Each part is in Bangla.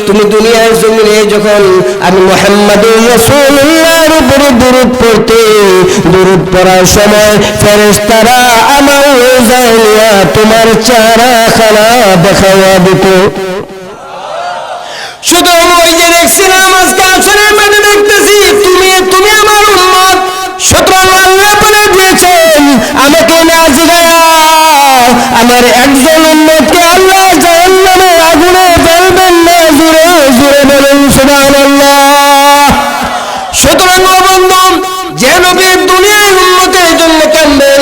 তুমি দুনিয়ার জমিনে যখন আমি মুহাম্মাদুর রাসূলুল্লাহর উপরে দুরূদ পড়তে, দুরূদ পড়ার সময় ফেরেশতারা আমার জানিয়া তোমার চেহারাখানা দেখাইয়া দিত। শুধু ওই যে দেখছিলাম আজকে আসরের মাঠে দেখতেছি তুমি আমার উম্মত, সুতরাং আল্লাহ বলে দিয়েছেন আমাকে না জিগায়া আমার একজন উম্মতকে আল্লাহ জাহান্নামের আগুনে ফেলবেন না। জোরে জোরে বলেন সুবহানাল্লাহ। সুতরাং ও বন্ধু, যে নবী দুনিয়ার উম্মতের জন্য কাঁদবেন,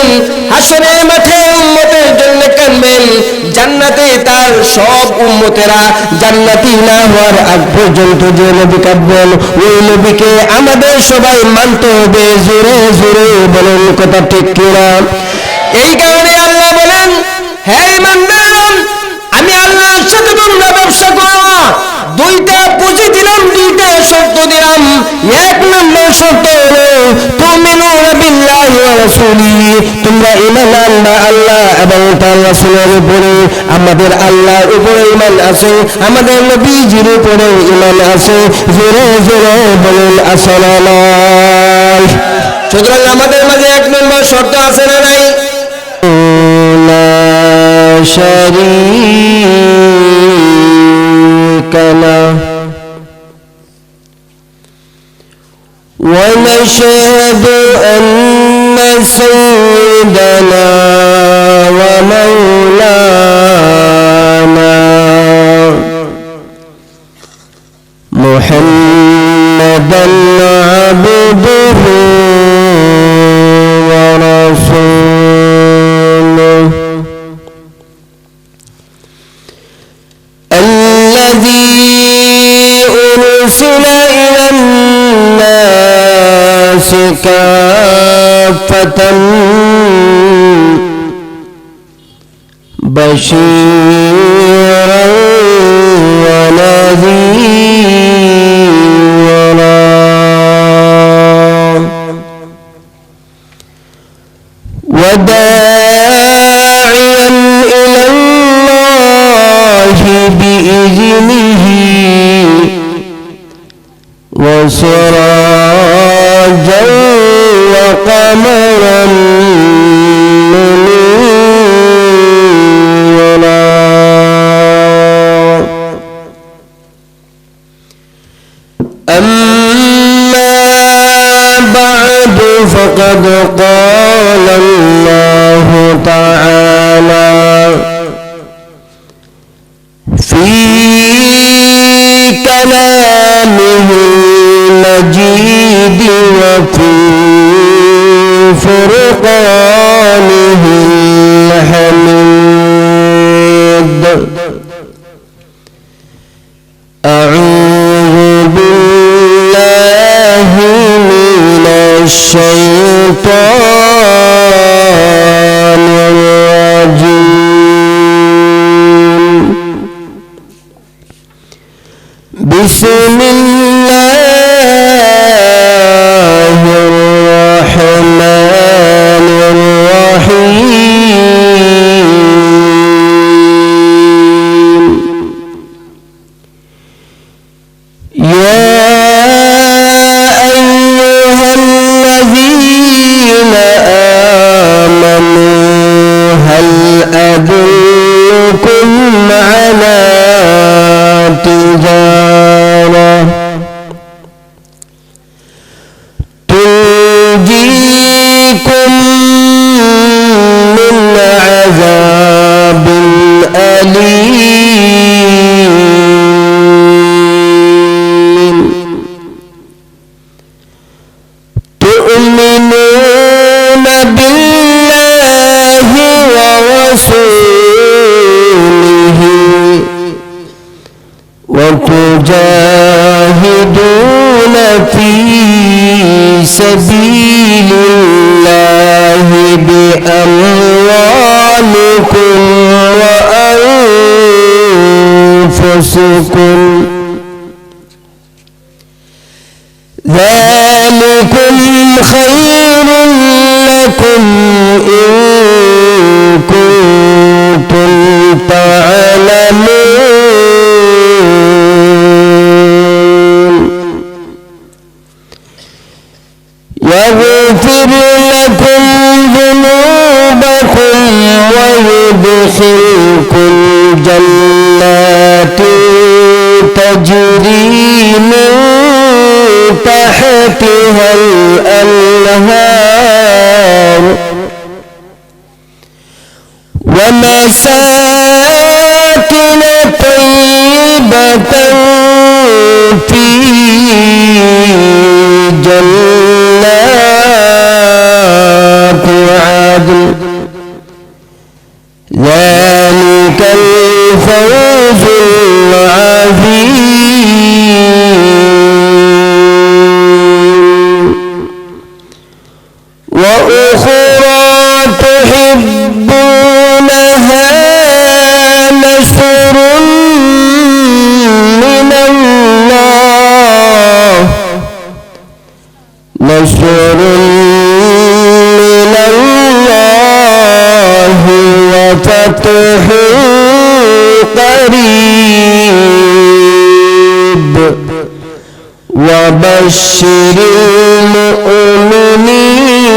হাসরের মাঠে উম্মতের জন্য কাঁদবেন, জান্নাতে তার সব উম্মতেরা জান্নাতি না হওয়ার আগ পর্যন্ত যে নবী কাঁদবেন, ওই নবীকে আমাদের সবাই মানতে হবে। জোরে জোরে বলেন কথা ঠিক কিনা? এই কারণে আল্লাহ বলেন, হে ইমানদাররা, আমি আল্লাহর সাথে তোমরা ব্যবসা করো না। দুইটা পুঁজি দিলাম, দুইটা শর্ত দিলাম। এক নম্বর শর্ত হলো তুমিনুনা বিল্লাহি ওয়া রাসূলিহি, তোমরা ঈমান আনবা আল্লাহ এবং তার রাসূলের উপরে। আমাদের আল্লাহর উপরে ঈমান আছে, আমাদের নবীজির উপরে ঈমান আছে। জোরে জোরে বলেন আসসালাম। সুতরাং আমাদের মাঝে এক নম্বর শর্ত আছে না নাই? شريك له ونشهد أن سيدنا ومولانا محمدا عبده ورسوله أرسل إلى الناس كافة بشيرا ونذيرا وداعيا إلى الله بإذنه وسراجا وقمرا منيرا. أما بعد فقد قال الله تعالى في كلامه المجيد وفي فرقانه الحميد. أعوذ بالله من الشيطان الرجيم. بسم الله الرحمن الرحيم. يا أيها الذين آمنوا هل أدلكم على تجارة تنجيكم من عذاب أليم تؤمنون بالله ورسوله وتجاهدون في سبيل الله بأموالكم وأنفسكم ذلكم خير لكم إن كنتم تعلمون. تحتها الأنهار ومساكن طيبة في جنات عدن ذلك الفوز العظيم وأخرى تحبونها نصر من الله وفتح قريب وبشر المؤمنين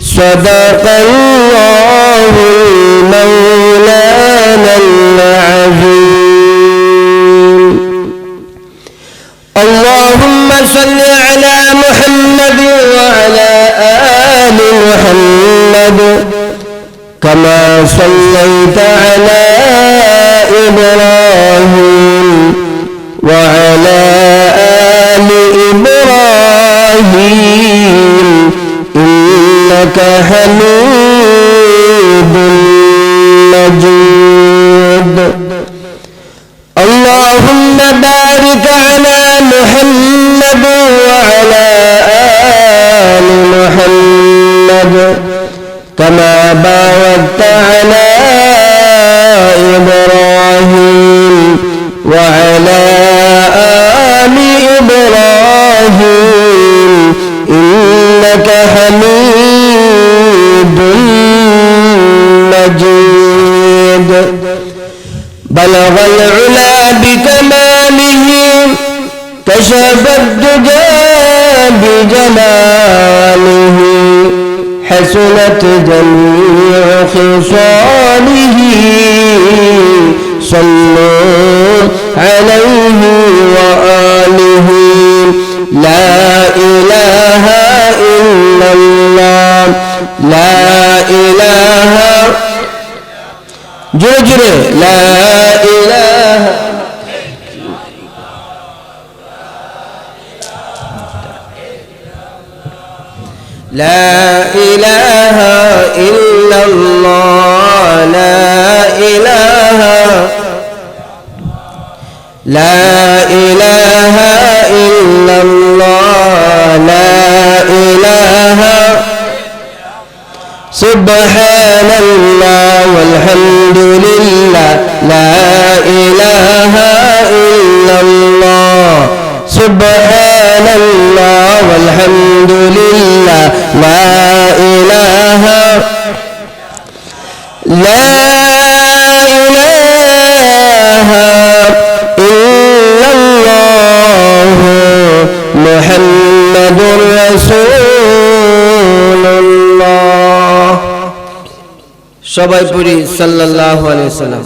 صدق الله مولانا العظيم اللهم صل على محمد وعلى آل محمد كما صليت على إبراهيم وعلى آل إبراهيم إنك حميد مجيد اللهم بارك على محمد وعلى آل محمد كما باركت على إبراهيم وعلى آل إبراهيم إنك حميد مجيد بلغ العلا بكماله كشف الدجى بجماله حسنت جميع خصاله صلوا عليه وآله لا إله إلا الله لا إله جرجر لا إله لا إله إلا الله لا إله لا إله إلا الله لا إله سبحان الله والحمد لله لا إله إلا الله سبحان الله والحمد لله لا إله لا إله إلا الله محمد رسول الله সবাই পড়ি সাল্লাল্লাহু আলাইহি ওয়াসাল্লাম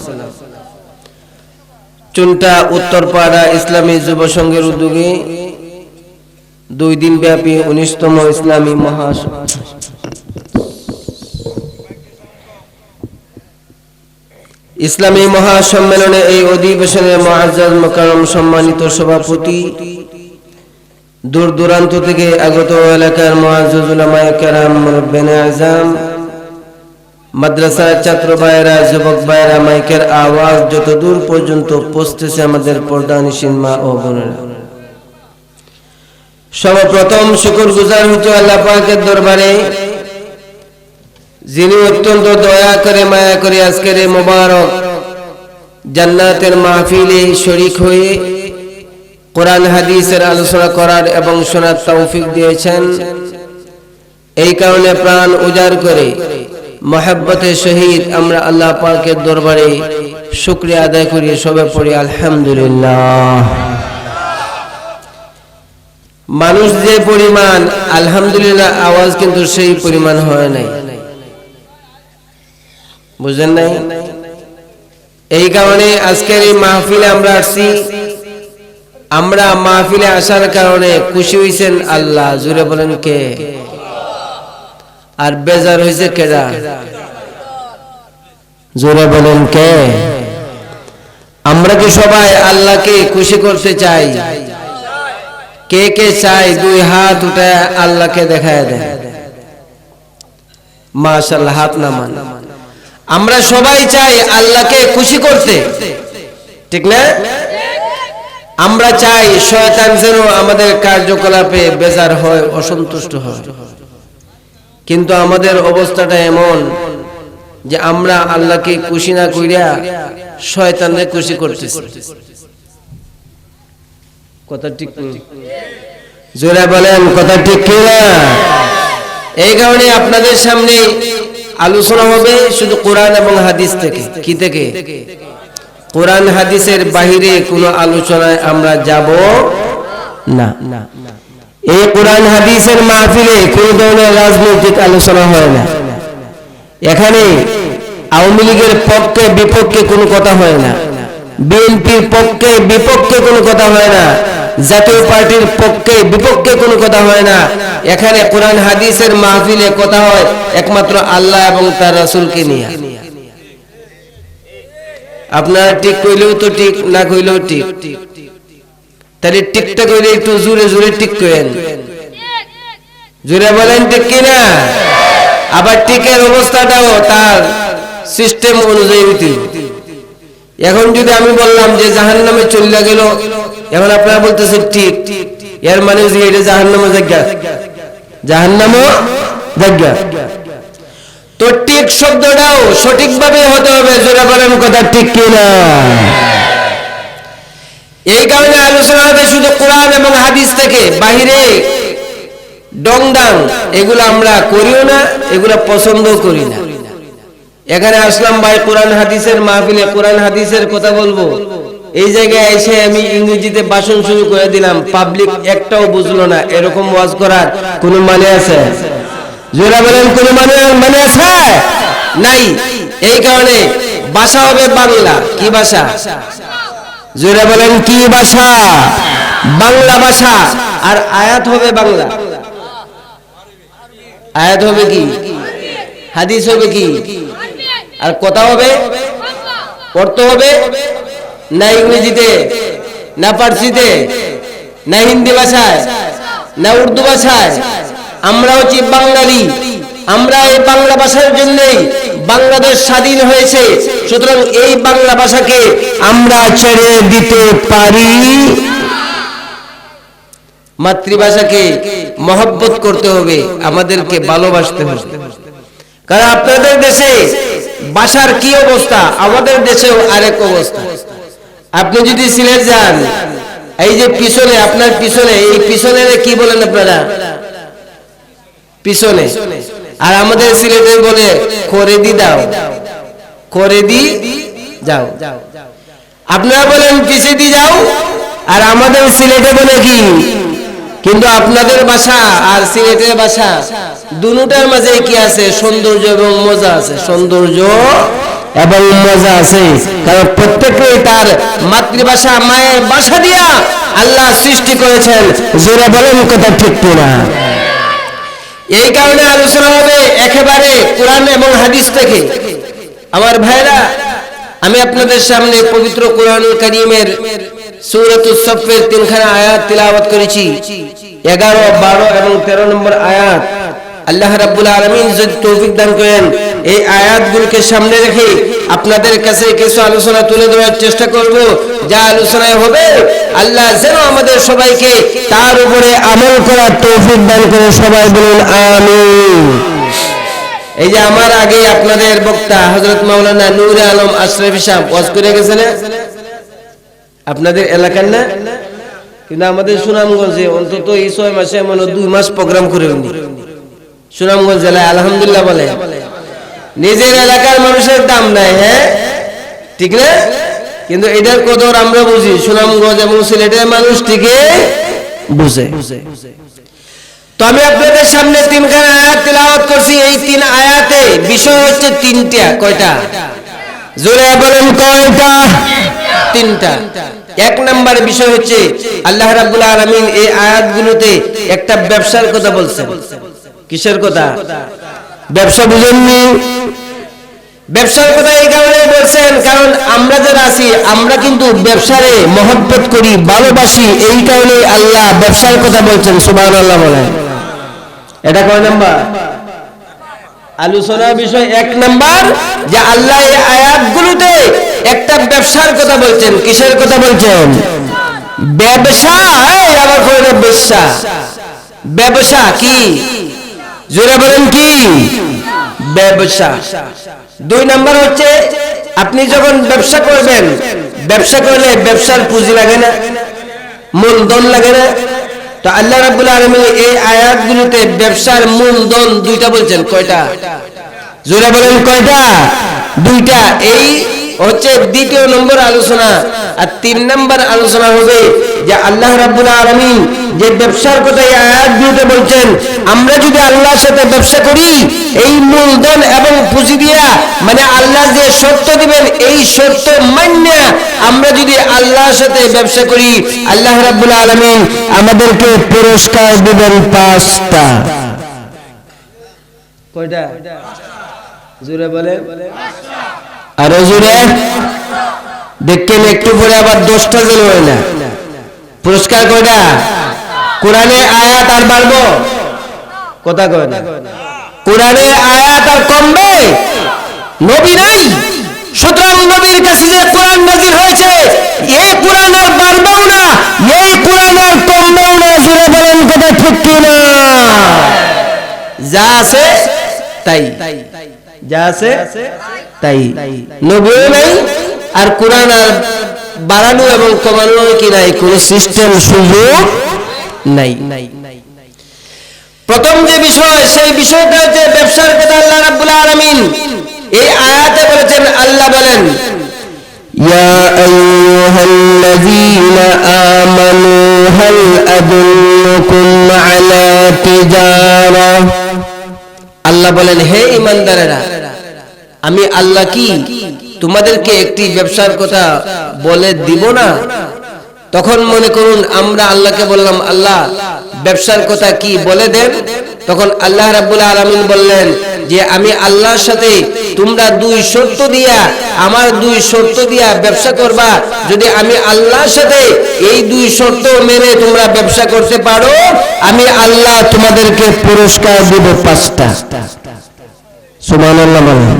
চুনটা উত্তরপাড়া ইসলামী যুব সংঘের উদ্যোগে 2 দিন ব্যাপী 19তম ইসলামী মহাসম্মেলনে এই অধিবেশনে মুআজ্জাজ মুকাররম সম্মানিত সভাপতি দূর দূরান্ত থেকে আগত এলাকার মুআজ্জাজ উলামায়ে কেরাম মুরব্বিয়ানে আযম মাদ্রাসার ছাত্র ভাইরা যুবক ভাইরা মাইকের আওয়াজ যত দূর পর্যন্ত পৌঁছতেছে আমাদের পর্দানিশীন মা ও বোনেরা সর্বপ্রথম শুকরগুজার হচ্ছি আল্লাহ পাকের দরবারে যিনি অত্যন্ত দয়া করে মায়া করে আজকের এই মোবারক জান্নাতের মাহফিলে শরীক হয়ে কোরআন হাদিসের আলোচনা করার এবং শোনার তৌফিক দিয়েছেন এই কারণে প্রাণ উজাড় করে মহব্বতের সহিত আমরা আল্লাহ পাকের দরবারে শুকরিয়া আদায় করি সবে পড়ি আলহামদুলিল্লাহ মানুষ যে পরিমাণ আলহামদুলিল্লাহ আওয়াজ কিন্তু সেই পরিমাণ হয় নাই বুঝেন নাই এই কারণে আজকের এই মাহফিলে আমরা আসছি আমরা মাহফিলে আসার কারণে খুশি হইছেন আল্লাহ, জোরে বলেন কে? আর বেজার হইছে কেডা? জোরে বলেন কে? আমরা কি সবাই আল্লাহকে খুশি করতে চাই? কে কে চাই দুই হাত উঠায় আল্লাহকে দেখায় দেয়। মাশাআল্লাহ, হাত নামান। আমরা সবাই চাই আল্লাহকে খুশি করতে, ঠিক না? আমরা চাই শয়তান যেন আমাদের কার্যকলাপে বেজার হয়, অসন্তুষ্ট হয়। কিন্তু আমাদের অবস্থাটা এমন যে আমরা আল্লাহকে খুশি না কইরা শয়তানকে খুশি করতেছি। কথা ঠিক? জোরে বলেন কথা ঠিক কি না? এই কারণে আপনাদের সামনে আলোচনা হবে শুধু কোরআন এবং হাদিস থেকে। কি থেকে? কোরআন হাদিসের বাহিরে কোনো আলোচনায় আমরা যাব না। এই কোরআন হাদিসের মাহফিলে কোনো ধরনের রাজনৈতিক আলোচনা হয় না। এখানে আওয়ামী লীগের পক্ষে বিপক্ষে কোনো কথা হয় না, বিএনপির পক্ষে বিপক্ষে কোনো কথা হয় না, জাতীয় পার্টির পক্ষে বিপক্ষে কোনো কথা হয় না। এখানে কোরআন হাদিসের মাহফিলে কথা হয় একমাত্র আল্লাহ এবং তার রাসূলকে নিয়ে। আপনারা ঠিক কইলেও তো ঠিক, না কইলেও ঠিক। তাহলে ঠিকটা কইলে একটু জোরে জোরে ঠিক করেন, জোরে বলেন ঠিক কিনা? আবার টিকের অবস্থাটাও তার সিস্টেম অনুযায়ী হইতে। এখন যদি আমি বললাম যে জাহান্নামে চলে গেল, এখন আপনারা বলতেছেন ঠিক, এর মানে যে এটা জাহান্নামে জায়গা, জাহান্নামও জায়গা। তো ঠিক শব্দটাও সঠিকভাবে হতে হবে, জোরে বলেন কথা ঠিক কিনা? এই কারণে আলোচনা হবে শুধু কোরআন এবং হাদিস থেকে, বাহিরে ডংডাং এগুলো আমরা করিও না, এগুলো পছন্দ করি না। এখানে আসলাম ভাই কোরআন হাদিসের মাহফিলে, কোরআন হাদিসের কথা বলবো। এই জায়গায় এসে আমি ইংরেজিতে ভাষণ শুরু করে দিলাম, পাবলিক একটাও বুঝলো না। এরকম ওয়াজ করার কোনো মানে আছে? জোরে বলেন কোনো মানে আছে? নাই। এই কারণে ভাষা হবে বাংলা। কি ভাষা? জোরে বলেন কি ভাষা? বাংলা ভাষা। আর আয়াত হবে বাংলা। আয়াত হবে কি? হাদিস হবে কি? আর কথা হবে, অর্থ হবে না ইংরেজিতে, না পার্সিতে, না হিন্দি ভাষায়, না উর্দু ভাষায়। আমরা হচ্ছি বাঙালি। আমরা এই বাংলা ভাষার জন্যই বাংলাদেশ স্বাধীন হয়েছে। সুতরাং এই বাংলা ভাষাকে আমরা ছেড়ে দিতে পারি। মাতৃভাষাকে মহব্বত করতে হবে, আমাদেরকে ভালোবাসতে হবে। কারণ আপনাদের দেশে ভাষার কি অবস্থা, আমাদের দেশেও আরেক অবস্থা। আপনি যদি সিলেট যান, এই যে পিছনে, আপনার পিছনে, এই পিছনে কি বলেন আপনারা? পিছনে। আর আমাদের সিলেটে বলে করে দি দাও, করে দি যাও। আপনারা বলেন পিছে দি যাও, আর আমাদের সিলেটে বলে কি? কিন্তু আপনাদের ভাষা আর সিলেটের ভাষা দুটার মাঝে কি আছে? সৌন্দর্য এবং মজা আছে। সৌন্দর্য এবং মজা আছে, কারণ প্রত্যেকেই তার মাতৃভাষা, মায়ের ভাষা দিয়া আল্লাহ সৃষ্টি করেছেন। জোরে বলেন কথা ঠিক কিনা? এই কারণে আলোচনা হবে একেবারে কোরআন এবং হাদিস থেকে। আমার ভাইরা, আমি আপনাদের সামনে পবিত্র কোরআনুল কারীমের সূরাতুস সফের 3খানা আয়াত তিলাওয়াত করেছি। 11, 12 এবং 13 নম্বর আয়াত। আল্লাহ রাব্বুল আলামিন যদি তৌফিক দান করেন, এই আয়াতগুলোকে সামনে রেখে আপনাদের কাছে কিছু আলোচনা তুলে ধরার চেষ্টা করব। যা আলোচনায় হবে আল্লাহ যেন আমাদের সবাইকে তার উপরে আমল করার তৌফিক দান করে। সবাই বলুন আমিন। এই যে আমার আগে আপনাদের বক্তা হযরত মাওলানা নূরে আলম আশরাফি সাহেব ওয়াজ করে গেছেন, আপনাদের এলাকার না? কিন্তু আমাদের সুনামগঞ্জে অন্তত এই 6 মাসে মনে 2 মাস প্রোগ্রাম করে উনি সুনামগঞ্জ জেলায়। আলহামদুলিল্লাহ বলে। নিজের এলাকার মানুষের দাম নাই, হ্যাঁ ঠিক না? কিন্তু এটার কদর আমরা বুঝি, সুনামগঞ্জ এবং সিলেটের মানুষ ঠিকই বুঝে। তো আমি আপনাদের সামনে 3খানা আয়াত তিলাওয়াত করছি। এই 3 আয়াতে বিষয় হচ্ছে 3টা। কয়টা? জোরে বলেন কয়টা? তিনটা। এক নাম্বার বিষয় হচ্ছে আল্লাহ রাব্বুল আলামিন এই আয়াতগুলোতে একটা ব্যবসার কথা বলছেন। কিসের কথা? ব্যবসা বুঝেননি? ব্যবসার কথা এই কারণে বলছেন কারণ আমরা যারা আছি আমরা কিন্তু ব্যবসারে মহব্বত করি, ভালোবাসি, এই কারণে আল্লাহ ব্যবসার কথা বলছেন। সুবহানাল্লাহ বলেন। এটা কয় নাম্বার আলোচনার বিষয়? এক নাম্বার যে আল্লাহ এই আয়াতগুলোতে একটা ব্যবসার কথা বলছেন। কিসের কথা বলছেন? ব্যবসা। আবার কই না ব্যবসা? ব্যবসা কি? জোরে বলেন কি? ব্যবসা। দুই নাম্বার হচ্ছে আপনি যখন ব্যবসা করবেন, ব্যবসা করলে ব্যবসার পুঁজি লাগে না, মূলধন লাগে না? তো আল্লাহ রাব্বুল আলামিন এই আয়াতগুলোতে ব্যবসার মূলধন দুইটা বলছেন। কয়টা? জোরে বলেন কয়টা? দুইটা। এই হচ্ছে দ্বিতীয় নম্বর আলোচনা। আর তিন নম্বর আলোচনা হবে যে আল্লাহ রাব্বুল আলামিন যে ব্যবসার কথা এই আয়াতগুলোতে বলছেন, আমরা যদি আল্লাহর সাথে ব্যবসা করি এই মূলধন এবং পুঁজি দিয়া, মানে আল্লাহ যে শর্ত দিবেন এই শর্ত মান্য আমরা যদি আল্লাহর সাথে ব্যবসা করি, আল্লাহ রাব্বুল আলামিন আমাদেরকে পুরস্কার দিবেন 5টা। কয়টা? জোরে বলে, আরো জোরে। দেখেন একটু পরে আবার 10টা জেল হয় না। পুরস্কার কয়টা? কোরআনে আয়াত আর বাড়বো? কথা কয় না। কোরআনে আয়াত আর কমবে? নবী নাই, সুতরাং নবীর কাছে যে কোরআন নাযিল হয়েছে এই কোরআন আর বাড়বেও না, এই কোরআন আর কমবেও না। জোরে বলেন কথা ঠিক কিনা? যা আছে তাই, যা আছে তাই। নবীও নাই আর কোরআন আর বাড়ানো এবং কমানো কি নাই, কোন সিস্টেম সুযোগ নাই। প্রথম যে বিষয় সেই বিষয়টা হচ্ছে ব্যবসার কথা আল্লাহ রাব্বুল আলামিন এই আয়াতে বলেছেন। আল্লাহ বলেন, ইয়া আইয়ুহাল্লাযীনা আমানু হাল আদুল্লুকুম আলা তিজারা। আল্লাহ বলেন, হে ঈমানদারেরা, আমি আল্লাহ কি তোমাদেরকে একটি ব্যবসার কথা বলে দিব না? তখন মনে করুন আমরা আল্লাহকে বললাম, আল্লাহ ব্যবসার কথা কি বলে দেন। তখন আল্লাহ রাব্বুল আলামিন বললেন যে আমি আল্লাহর সাথে তোমরা 2 শর্ত দিয়া, আমার 2 শর্ত দিয়া ব্যবসা করবা। যদি আমি আল্লাহর সাথে এই 2 শর্ত মেনে তোমরা ব্যবসা করতে পারো, আমি আল্লাহ তোমাদেরকে পুরস্কার দেব 5টা। সুবহানাল্লাহ বলেন,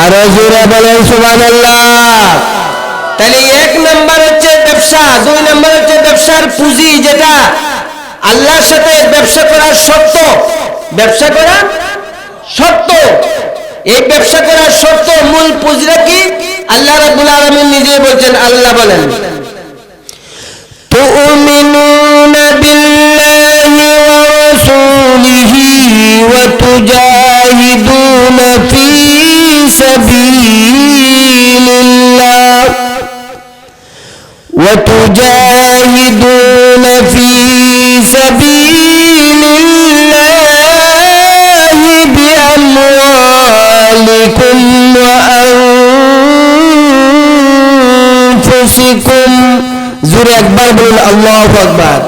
আরো জোরে বলেন সুবহানাল্লাহ। তাহলে 1 নাম্বার হচ্ছে ব্যবসা, 2 নাম্বার হচ্ছে ব্যবসার পুঁজি, যেটা আল্লাহর সাথে ব্যবসা করার শর্ত। ব্যবসা করার শর্ত, এই ব্যবসা করার শর্ত, মূল পুঁজিটা কি? আল্লাহ রাব্বুল আলামিন নিজে বলছেন। আল্লাহ বলেন, তুমিনুনা বিল্লাহি ওয়া রাসূলিহি ওয়া তুজাহিদুনা ফি সাবিলিল্লাহ ওয়া তুজাহিদুনা ফি সাবিলিল্লাহি বিআমওয়ালিকুম ওয়া আনফুসিকুম। জোরে একবার বলুন আল্লাহু আকবার।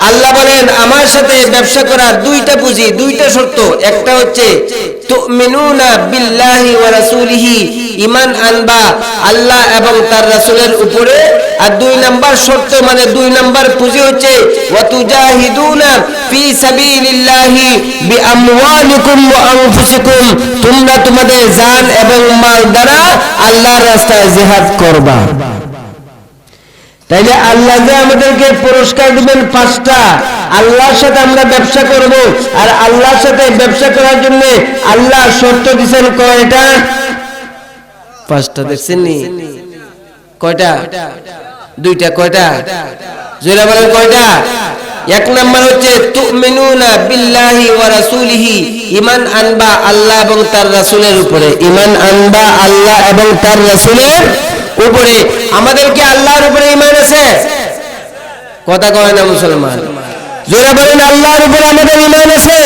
আল্লাহ বলেন আমার সাথে ব্যবসা করার 2টা পুঁজি, 2টা শর্ত। একটা হচ্ছে তুমিনুনা বিল্লাহি ওয়া রাসূলিহি, ঈমান আনবা আল্লাহ এবং তার রাসূলের উপরে। আর 2 নাম্বার শর্ত মানে 2 নাম্বার পুঁজি হচ্ছে ওয়া তুজাহিদুনা ফি সাবিলিল্লাহি বিআমওয়ালিকুম ওয়া আনফুসিকুম, তোমরা তোমাদের জান এবং মাল দ্বারা আল্লাহর রাস্তায় জিহাদ করবা। তাইলে আল্লাহ যে আমাদেরকে পুরস্কার দিবেন 5টা। আল্লাহর সাথে আমরা ব্যবসা করব, আর আল্লাহর সাথে ব্যবসা করার জন্য আল্লাহ শর্ত দিবেন কয়টা? 5টা। দেখছেন নি? কয়টা? 2টা। কয়টা? জোরে বলেন কয়টা? 1 নাম্বার হচ্ছে তুমিনুনা বিল্লাহি ওয়া রাসূলিহি, ঈমান আনবা আল্লাহ এবং তার রাসূলের উপরে। ঈমান আনবা আল্লাহ এবং তার রাসূলের উপরে। আমাদের কি আল্লাহর উপরে ঈমান আছে? কথা কয় না মুসলমান? জোরে বলেন, আল্লাহর উপরে আমাদের ঈমান আছে?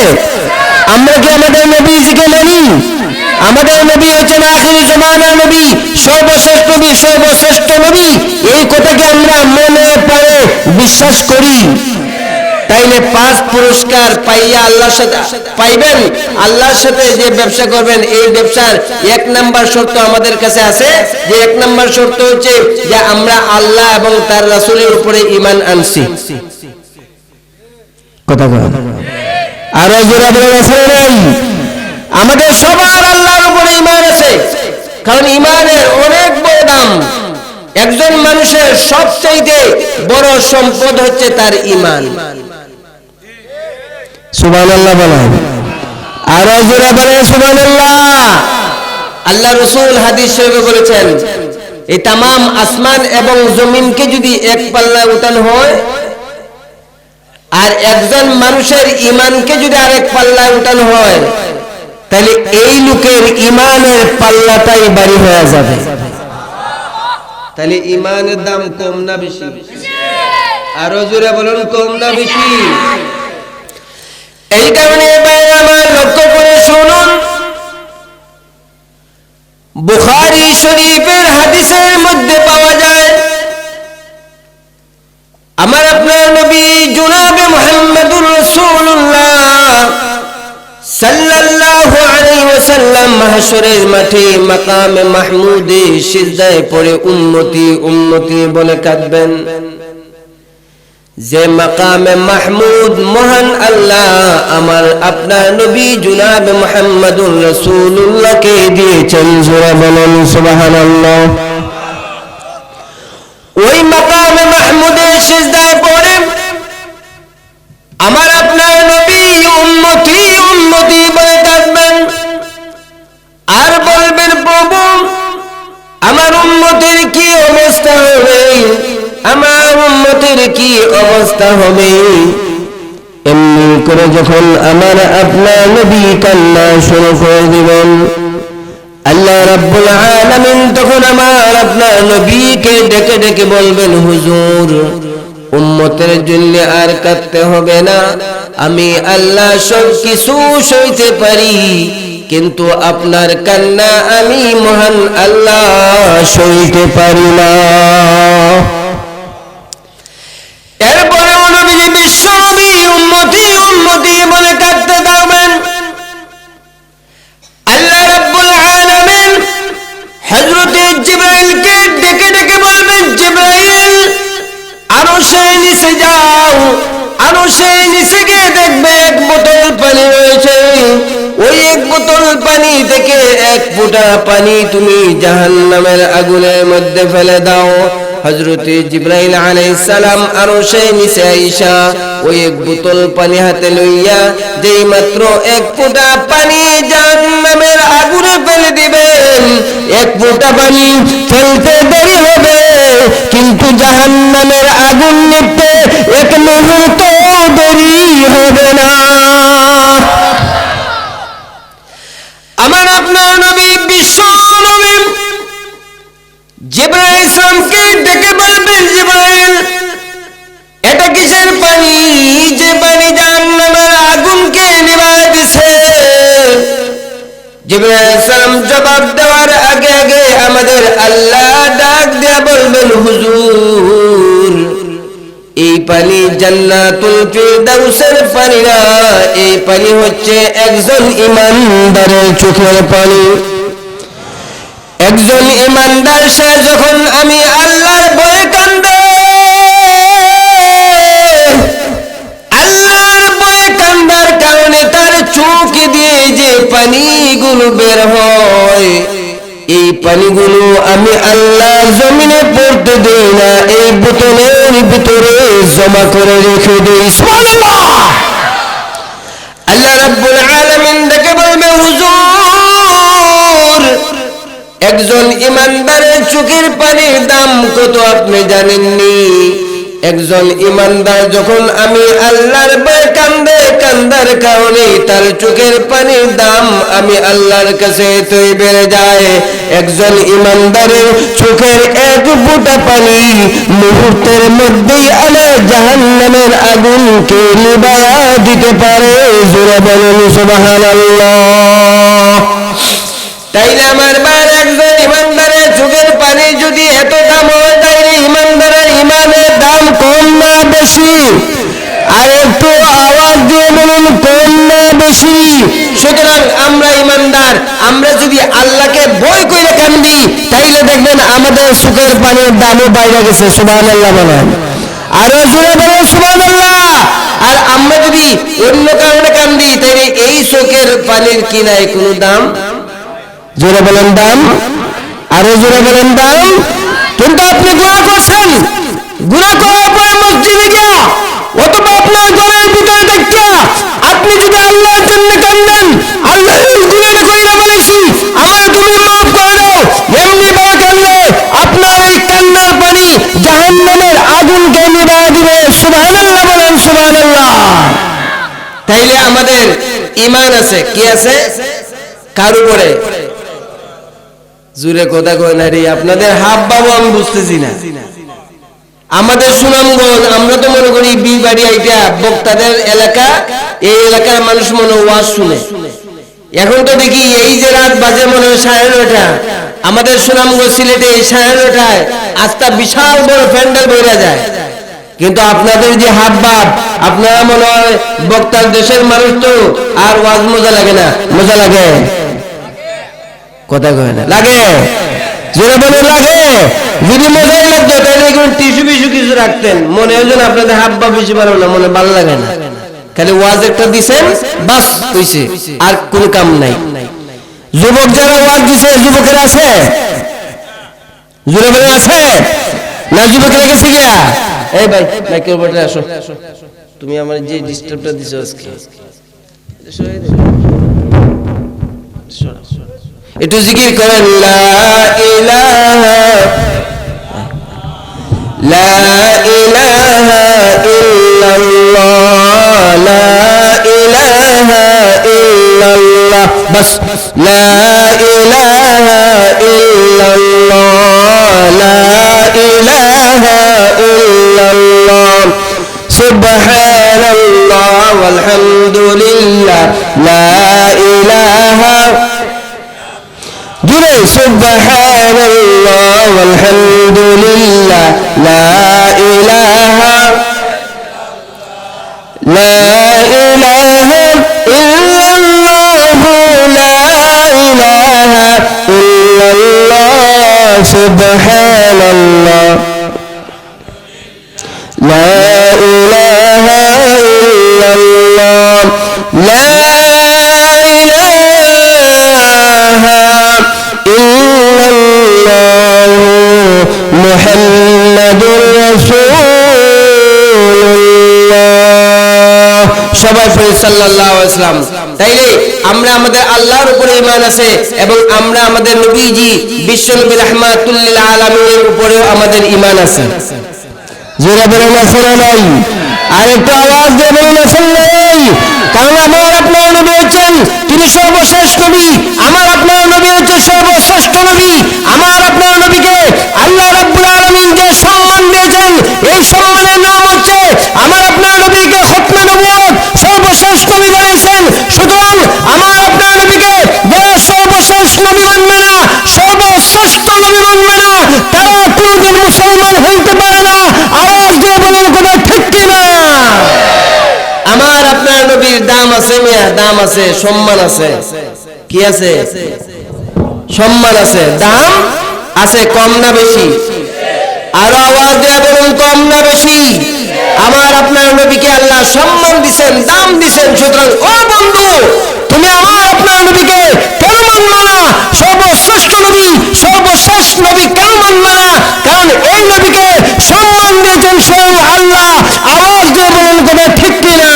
আমরা কি আমাদের নবীজিকে মানি? আমাদের নবী হচ্ছেন আখিরি জামানার নবী, সর্বশেষ নবী। নবী সর্বশ্রেষ্ঠ নবী, এই কথাকে আমরা মনে প্রাণে বিশ্বাস করি। তাইলে 5 পুরস্কার পাইয়া আল্লাহর সাথে পাইবেন। আল্লাহর সাথে যে ব্যবসা করবেন, এই ব্যবসার 1 নাম্বার শর্ত আমাদের কাছে আছে, যে 1 নাম্বার শর্ত হচ্ছে যে আমরা আল্লাহ এবং তার রাসূলের উপরে ঈমান আনছি। কথা বলেন, আরো জোরে বলেন আছে নাই? আমাদের সবার আল্লাহর উপরে ঈমান আছে, কারণ ঈমানের অনেক বড় দাম। একজন মানুষের সবচেয়ে বড় সম্পদ হচ্ছে তার ঈমান। সুবহানাল্লাহ বলেন, আরো জোরে বলেন সুবহানাল্লাহ। আল্লাহ রাসূল হাদিস শরীফে বলেছেন, এই तमाम আসমান এবং জমিনকে যদি এক পাল্লায় উঠানো হয়, আর একজন মানুষের ঈমানকে যদি আরেক পাল্লায় উঠানো হয়, তাহলে এই লোকের ঈমানের পাল্লাটাই ভারী হয়ে যাবে। তাহলে ঈমানের দাম কম না বেশি? আরো জোরে বলুন, কম না বেশি? এই কারণে ভাই আমার লক্ষ্য করে শুনুন, বুখারী শরীফের হাদিসের মধ্যে পাওয়া যায়, আমার আপনার নবী জনাবে মুহাম্মদুর রাসূলুল্লাহ সাল্লাল্লাহু আলাইহি ওয়াসাল্লাম মাহশরের মাঠে মাকামে মাহমুদে সিজদায় পড়ে উম্মতি উম্মতি বলে কাঁদবেন। যে মাকামে মাহমুদ মহান আল্লাহ আমার আপনার নবী জনাবে মুহাম্মদুর রাসূলুল্লাহকে দিয়েছেন, জোরে বলুন সুবহানাল্লাহ। ওই মাকামে মাহমুদে সিজদায় পড়ে আমার আপনার নবী উম্মতি উম্মতি বলে ডাকবেন, আর বলবেন, প্রভু আমার উম্মতের কি অবস্থা হবে, আমার উম্মতের কি অবস্থা হবে। এমনি করে যখন আমার আপনার নবী কান্না শুরু করে দিবেন, আল্লাহ রাব্বুল আলামিন তখন আমার আপনার নবীকে ডেকে ডেকে বলবেন, হুজুর উম্মতের জন্য আর কাঁদতে হবে না, আমি আল্লাহ সব কিছু সইতে পারি, কিন্তু আপনার কান্না আমি মহান আল্লাহ সইতে পারি না। এরপরে নবীজি বিশ্বনবী উম্মতি উম্মতি বলে কাঁদতে থাকবেন। আল্লাহ রাব্বুল আলামিন হযরত জিবরাইলকে ডেকে ডেকে বলবেন, জিবরাইল আরশের নিচে যাও, আরশের নিচে গিয়ে দেখবে 1 বোতল পানি রয়েছে, ওই 1 বোতল পানি থেকে 1 ফোঁটা পানি তুমি জাহান্নামের আগুনের মধ্যে ফেলে দাও। হযরত জিবরাইল আলাইহিস সালাম আরশের নিচে আইসা ওই 1 বোতল পানি হাতে লইয়া যেই মাত্র 1 ফোঁটা পানি জাহান্নামের আগুনে ফেলে দিবেন, 1 ফোঁটা পানি ফেলতে দেরি হবে, কিন্তু জাহান্নামের আগুন নিভতে 1 মুহূর্ত দেরি হবে না। আমার আপনার নবী বিশ্ব নবী জিবরাইল সামকে ডেকে বলবেন, জিবরাইল এটা কিসের পানি, যে পানি জাহান্নামের আগুনকে নিভায় দিছে? জিবরাইল সালাম জবাব দেওয়ার আগে আগে আমাদের আল্লাহ ডাক দিয়া বলবেন, হুজুর এই পানি জান্নাতুল ফিরদাউসের পানি না, এই পানি হচ্ছে একজন ঈমানদারের চোখের পানি। একজন ঈমানদার সে যখন আমি আল্লাহর ভয়ে কান্দে, আল্লাহর ভয়ে কান্দার কারণে তার চোখ দিয়ে যে পানিগুলো বের হয়, এই পানিগুলো আমি আল্লাহর জমিনে পড়তে দেই না, এই বোতলের ভিতরে জমা করে রেখে দেই। সুবহানাল্লাহ। আল্লাহ রাব্বুল আলামিন ডেকে বলবে, হুজুর একজন ঈমানদারের চোখের পানির দাম কত আপনি জানেননি? একজন ঈমানদার যখন আমি আল্লাহর ভয়ে কান্দে, কান্দার কারণে তার চোখের পানির দাম আমি আল্লাহর কাছে এতই বেড়ে যায়। একজন ঈমানদারের চোখের 1 ফোঁটা পানি মুহূর্তের মধ্যেই আল্লাহ জাহান্নামের আগুনকে নিভায়া দিতে পারে। জোরে বলুন সুবহানাল্লাহ। তাইলে আমার বার একজন ঈমানদারের চোখের পানি যদি আমরা ইমানদার, আমরা যদি আল্লাহকে ভয় করে কান্দি তাইলে দেখবেন আমাদের সুখের পানির দামও বাইরে গেছে। সুবহানাল্লাহ বলেন, আরো জোরে বলেন সুবহানাল্লাহ। আর আমরা যদি অন্য কারণে কান্দি তাইলে এই চোখের পানির কি নাই কোনো দাম? জোরে বলেন দাম, আরো জোরে বলেন দাম। কিন্তু আপনি গুনাহ করছেন, গুনাহ করার পরে মসজিদে গিয়া অথবা আপনার ঘরের ভিতরে দেখা আপনি যদি আল্লাহর জন্য কান্দেন, আল্লাহ এই গুনাহটা কইরা বলেছি আমার তুমি মাফ করে দাও, এমনি ভাবে কান্দলে আপনার এই কান্নার পানি জাহান্নামের আগুনকে নিভাইয়া দিবে। সুবহানাল্লাহ বলেন, সুবহানাল্লাহ। তাইলে আমাদের ঈমান আছে, কি আছে? কার উপরে? জুরে কথা কয় না রে, আপনাদের হাব বাবু আমি বুঝতেছি না। আমাদের সুনামগঞ্জ, আমরা তো মনে করি বিবাড়ি আইটা বক্তাদের এলাকা, এই এলাকার মানুষ মনে ওয়াজ শুনে। এখন তো দেখি এই যে রাত বাজে মনে হয় 9:30, আমাদের সুনামগঞ্জ সিলেটে এই 9:30টায় আস্তা বিশাল বড় প্যান্ডেল বইরা যায়। কিন্তু আপনাদের যে হাব ভাব, আপনারা মনে হয় বক্তার দেশের মানুষ তো আর ওয়াজ মজা লাগে না? মজা লাগে? কথা কয় না, লাগে? জোরে বলে লাগে? যদি মজাই লাগতো তাহলে এখন টিস্যু বিস্যু কিছু রাখতেন, মনে হয় যেন আপনাদের হাব ভাব বেশি পারো না, মনে ভালো লাগে না। খালি ওয়াজ একটা দিছেন বাস হইছে, আর কোন কাম নাই। যুবক যারা ওয়াজ দিছে, যুবকের আছে? জোরে বলে আছে না? যুবকের গেছে গিয়া, এই ভাই মাইকের উপরে আসো, তুমি আমার যে ডিস্টার্বটা দিছো আজকে একটু জিকির করেন, লা ইলাহা লা ইলাহা ইল্লাল্লাহ, লা ইলাহা ইল্লাল্লাহ, বাস লা ইলাহা ইল্লাল্লাহ, লা ইলাহা ইল্লাল্লাহ, সুবহানাল্লাহ ওয়ালহামদুলিল্লাহ, লা ইলাহা জুড়ে, সুবহানাল্লাহ ওয়ালহামদুলিল্লাহ, লা ইলাহা লা ইলাহা ইল্লাল্লাহ, লা ইলাহা ইল্লাল্লাহ, সুবহানাল্লাহ, লা ইলাহা ইল্লাল্লাহ, লা মুহাম্মাদুর রাসূলুল্লাহ, সবাই পড়ে সাল্লাল্লাহু আলাইহি ওয়াসাল্লাম। তাইলে আমরা আমাদের আল্লাহর উপরে ঈমান আছে এবং আমরা আমাদের নবীজি বিশ্বনবী রাহমাতুল লিল আলামিনের উপরেও আমাদের ঈমান আছে। জোরে বলেন আছে না নাই? আর একটু আওয়াজ দিয়ে বলুন আছে নাই? কারণ আমার আপনার নবী হচ্ছেন তিনি সর্বশেষ নবী, আমার আপনার নবী হচ্ছে সর্বশ্রেষ্ঠ নবী। আমার আপনার নবীকে আল্লাহ রাব্বুল আলামিন যে সম্মান দিয়েছেন, এই সম্মানের নাম হচ্ছে আমার আপনার নবীকে খতমে নবুয়ত সর্বশেষ নবী বানিয়েছেন। সুতরাং আমার আপনার নবীকে যারা সর্বশেষ নবী মানবে না, সর্বশ্রেষ্ঠ নবী মানবে না, তারা কোনদিন মুসলমান হইতে পারে না। আওয়াজ দিয়ে বলুন কথা ঠিক কিনা? আমার আপনার নবীর দাম আছে মিয়া, দাম আছে, সম্মান আছে। কি আছে? সম্মান আছে, দাম আছে। কম না বেশি? আরো আওয়াজ দিয়ে বলুন, কম না বেশি? আমার আপনার নবীকে আল্লাহ সম্মান দিবেন, দাম দিবেন। সুতরাং ও বন্ধু, তুমি আমার আপনার নবীকে কেন মানবে না? সর্বশ্রেষ্ঠ নবী, সর্বশেষ নবী কেন মানবে না? কারণ এই নবীকে সম্মান দিয়েছেন স্বয়ং আল্লাহ। আওয়াজ দিয়ে বলুন কথা ঠিক কিনা?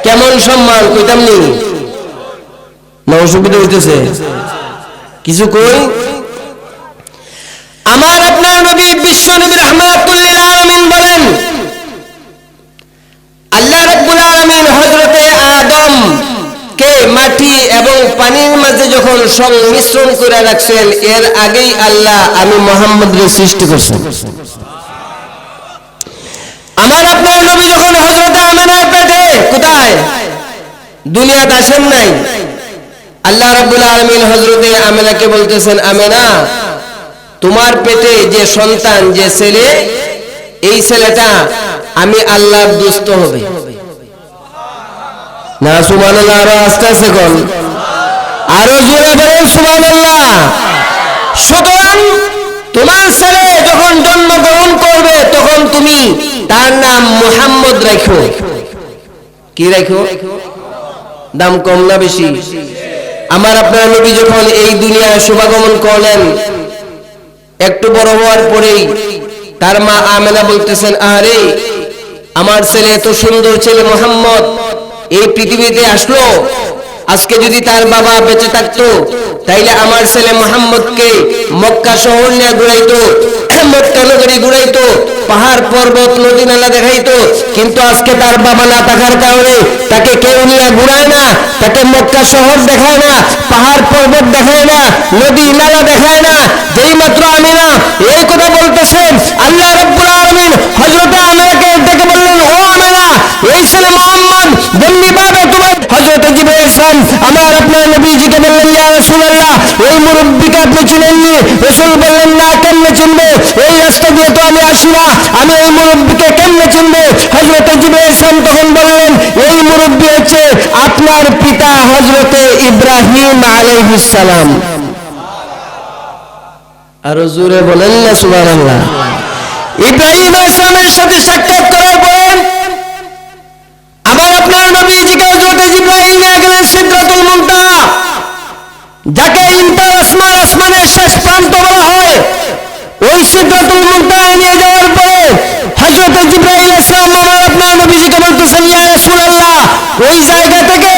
কেমন সম্মান কইতাম নি? না অসুবিধা হইতেছে? কিছু কই? আমার আপনার নবী বিশ্বনবী রাহমাতুল লিল আলামিন বলেন, আল্লাহ রাব্বুল আলামিন হযরতে আদম কে মাটি এবং পানির মাঝে যখন সংমিশ্রণ করে রাখছেন, এর আগেই আল্লাহ আমি মুহাম্মদের সৃষ্টি করছেন। আমার আপনার নবী যখন হযরতে আমেনার পেটে, কোথায়? দুনিয়াতে আসেন নাই। আল্লাহ রাব্বুল আলামিন হযরতে আমেনাকে বলতেছেন, আমেনা তোমার পেটে যে সন্তান, যে ছেলে, এই ছেলেটা আমি আল্লাহর দোস্ত হবে। না সুবহানাল্লাহ, আরো আস্তে আস্তে কোন আরো জোরে বলেন সুবহানাল্লাহ। সুতরাং তোমার ছেলে যখন জন্মগ্রহণ করবে তখন তুমি তার নাম মুহাম্মদ রাখো। কি রাখো? দাম কম না বেশি? আমার আপনার নবী যখন এই দুনিয়ায় শুভাগমন করলেন, একটু বড় হওয়ার পরেই তার মা আমেনা বলতেছেন, আরে আমার ছেলে এত সুন্দর ছেলে মুহাম্মদ এই পৃথিবীতে আসলো, আজকে যদি তার বাবা বেঁচে থাকতো তাইলে আমার ছেলে মুহাম্মদকে মক্কা শহর নিয়ে ঘুরাইতো, মক্কা নগরী ঘুরাইতো, পাহাড় পর্বত নদী নালা দেখাইতো। কিন্তু আজকে তার বাবা না থাকার কারণে তাকে কেউ নিয়ে ঘুরায় না, তাকে মক্কা শহর দেখায় না, পাহাড় পর্বত দেখায় না, নদী নালা দেখায় না। যেই মাত্র আমিনা এই কথা বলতেছেন, আল্লাহ রাব্বুল আলামিন হযরত আমিনাকে ডেকে বললেন, ও আমিনা, এই ছেলে মুহাম্মদ বন্দি পাবে তোমার। হযরত জিবরাইল ইসলাম আমার আপনার নবীজিকে বললেন, ইয়া রাসূলুল্লাহ, এই মুরব্বিকে আপনি চিনেননি? রাসূল বললেন, না, কেমনে চিনবো? এই রাস্তা দিয়ে তো আমি আসি না, আমি এই মুরব্বিকে কেমনে চিনবো? হযরত জিবরাইল ইসলাম তখন বললেন, এই মুরব্বি হচ্ছে আপনার পিতা হযরত ইব্রাহিম আলাইহিস সালাম। আরো জোরে বলেন না সুবহানাল্লাহ। ইব্রাহিম আলাইহিস সালামের সাথে সাক্ষাৎ করার পর আমার আপনার নবীজিকে হযরত জিবরাইল নিয়ে গেলেন সিদরাতুল মুনতাহা, যাকে ইনতাল আসমান, আসমানের শেষ প্রান্ত বলা হয়। ওই সিদরাতুল মুনতাহা নিয়ে যাওয়ার পরে হযরত জিবরাইল আসসালাম আমার আপনার নবীজিকে বলতেছেন, ইয়া রাসূলুল্লাহ, ওই জায়গা থেকে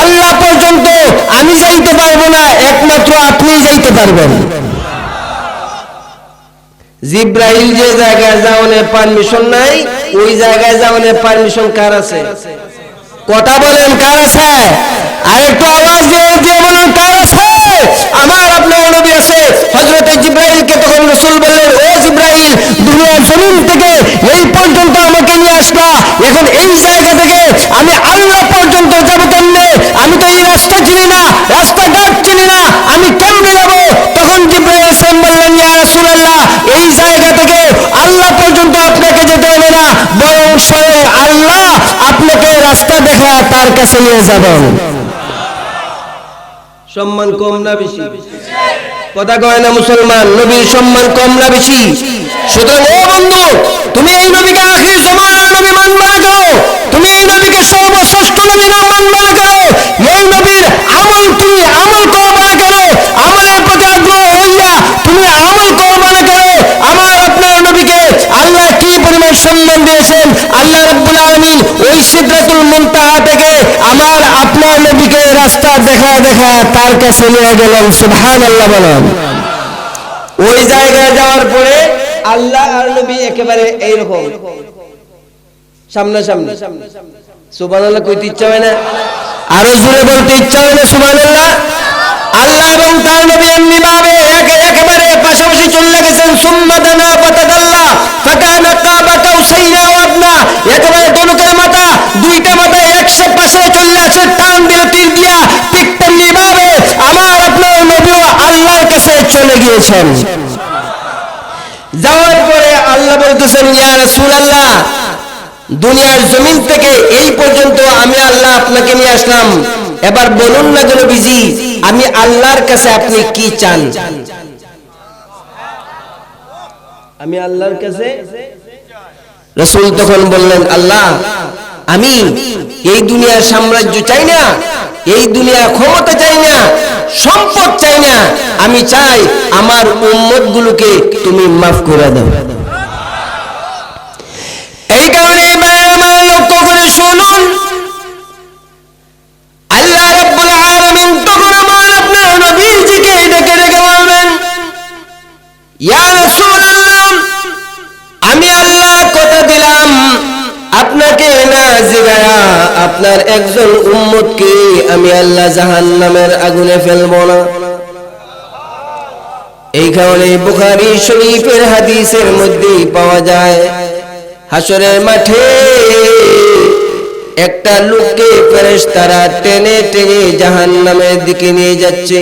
আল্লাহ পর্যন্ত আমি যাইতে পারবো না, একমাত্র আপনিই যাইতে পারবেন। জিবরাইল যে জায়গায় যাওয়ার পারমিশন নাই, ওই জায়গায় যাওয়ার পারমিশন কার আছে? কথা বলেন, কার আছে? আর একটু আওয়াজ দিয়ে দিয়ে বলুন, কার আছে? আমার আপনার নবী আছে। হযরত জিবরাইলকে তখন রাসূল বললেন, ও জিবরাইল, দুনিয়ার জমিন থেকে এই পর্যন্ত আমাকে নিয়ে আসলা, এখন এই জায়গা থেকে আমি আল্লাহ পর্যন্ত যাব কেমনে? আমি তো এই রাস্তা চিনি না, রাস্তাঘাট চিনি না, আমি কেমনে যাব? তখন জিবরাইল আসসালাম বললেন, ইয়া রাসূলুল্লাহ, এই জায়গা থেকে আল্লাহ পর্যন্ত আপনাকে যেতে হবে না, বরং স্বয়ং আল্লাহ আপনাকে রাস্তা দেখা তার কাছে নিয়ে যাবেন। সম্মান কম না বেশি? কথা কয় না মুসলমান, নবীর সম্মান কম না বেশি? সুতরাং ও বন্ধু, তুমি এই নবীকে আখির জামানার নবী মানবা না কেন? তুমি এই নবীকে সর্বশ্রেষ্ঠ নবী না মানবা না কেন? এই নবীর আমল তুমি আমল করবা না কেন? আমলের প্রতি আগ্রহ হইয়া তুমি আমল করবা না কেন? আমার আপনার নবীকে আল্লাহ কি পরিমাণ সম্মান দিয়েছেন। আল্লাহ রাব্বুল আলামিন ওই সিদরাতুল মুনতাহা থেকে আমার আপনার নবীকে রাস্তা দেখা দেখা তার কাছে নিয়ে গেলেন। সুবহানাল্লাহ বলেন। ওই জায়গায় যাওয়ার পরে আল্লাহ আর নবী একেবারে এইরকম সামনাসামনি। সুবহানাল্লাহ কইতে ইচ্ছা হয় না? আরো জোরে বলতে ইচ্ছা হয় না সুবহানাল্লাহ? আল্লাহ এবং তার নবী এমনি ভাবে একেবারে পাশাপাশি চলে গেছেন। সুম্মা দানা ফাতাদাল্লা ফাকানা কাবা কাউসাইনা ওয়া আদনা, একেবারে দোলকের মাথা, দুইটা মাথা একসাথে পাশে চলে আছে, টান দিলে তীর দিয়া ঠিক তেমনি ভাবে আমার আপনার নবীও আল্লাহর কাছে চলে গিয়েছেন। যাওয়ার পরে আল্লাহ বলতেছেন, ইয়া রাসূলুল্লাহ, দুনিয়ার জমিন থেকে এই পর্যন্ত আমি আল্লাহ আপনাকে নিয়ে আসলাম, এবার বলুন না গো নবীজি, আমি আল্লাহর কাছে আপনি কি চান? আমি আল্লাহর কাছে, রাসূল তখন বললেন, আল্লাহ, আমি এই দুনিয়ার সাম্রাজ্য চাই না, এই দুনিয়ার ক্ষমতা চাই না, সম্পদ চাই না, আমি চাই আমার উম্মতগুলোকে তুমি মাফ করে দাও। এই কারণে আমার লক্ষ্য করে শুনুন, আল্লাহ রাব্বুল আলামিন তখন আমার আপনার নবীজিকে ডেকে ডেকে বলবেন, ইয়া রাসূলুল্লাহ, আমি আল্লাহ কথা দিলাম আপনাকে না জিগায়া আপনার একজন উম্মতকে আমি আল্লাহ জাহান্নামের আগুনে ফেলবো না। এই কারণে বুখারী শরীফের হাদিসের মধ্যে পাওয়া যায়, হাসরের মাঠে একটা লোককে ফেরেশতারা টেনে টেনে জাহান্নামের দিকে নিয়ে যাচ্ছে।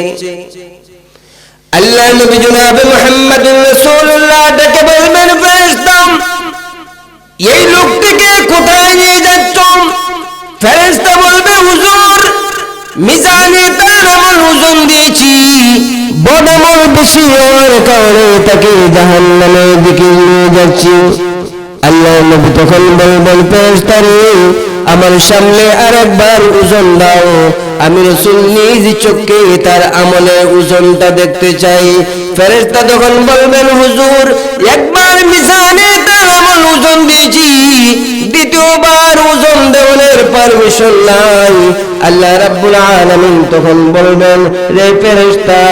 আল্লাহ নবী জনাব মুহাম্মদুর রাসূলুল্লাহ ডেকে বলবেন, ফেরেশতা, এই লোকটিকে কোথায় নিয়ে যাচ্ছ? ফেরেশতা বলবে, হুজুর, মিজানে তার আমল ওজন দিয়েছি, বড় আমল বেশি হওয়ার কারণে তাকে জাহান্নামের দিকে নিয়ে যাচ্ছি। আল্লাহ নবী তখন বলবেন, ফেরেশতারে আমার সামনে আরেকবার ওজন দাও, আমি রাসূল নিজ চোখে তার আমলের ওজনটা দেখতে চাই। ফেরেশতা তখন বলবেন, হুজুর একবার মিজানে তার আমল ওজন দিয়েছি, দ্বিতীয়বার ওজন দেওয়ার পারমিশন নাই। আল্লাহ রাব্বুল আলামিন তখন বলবেন, রে ফেরেশতা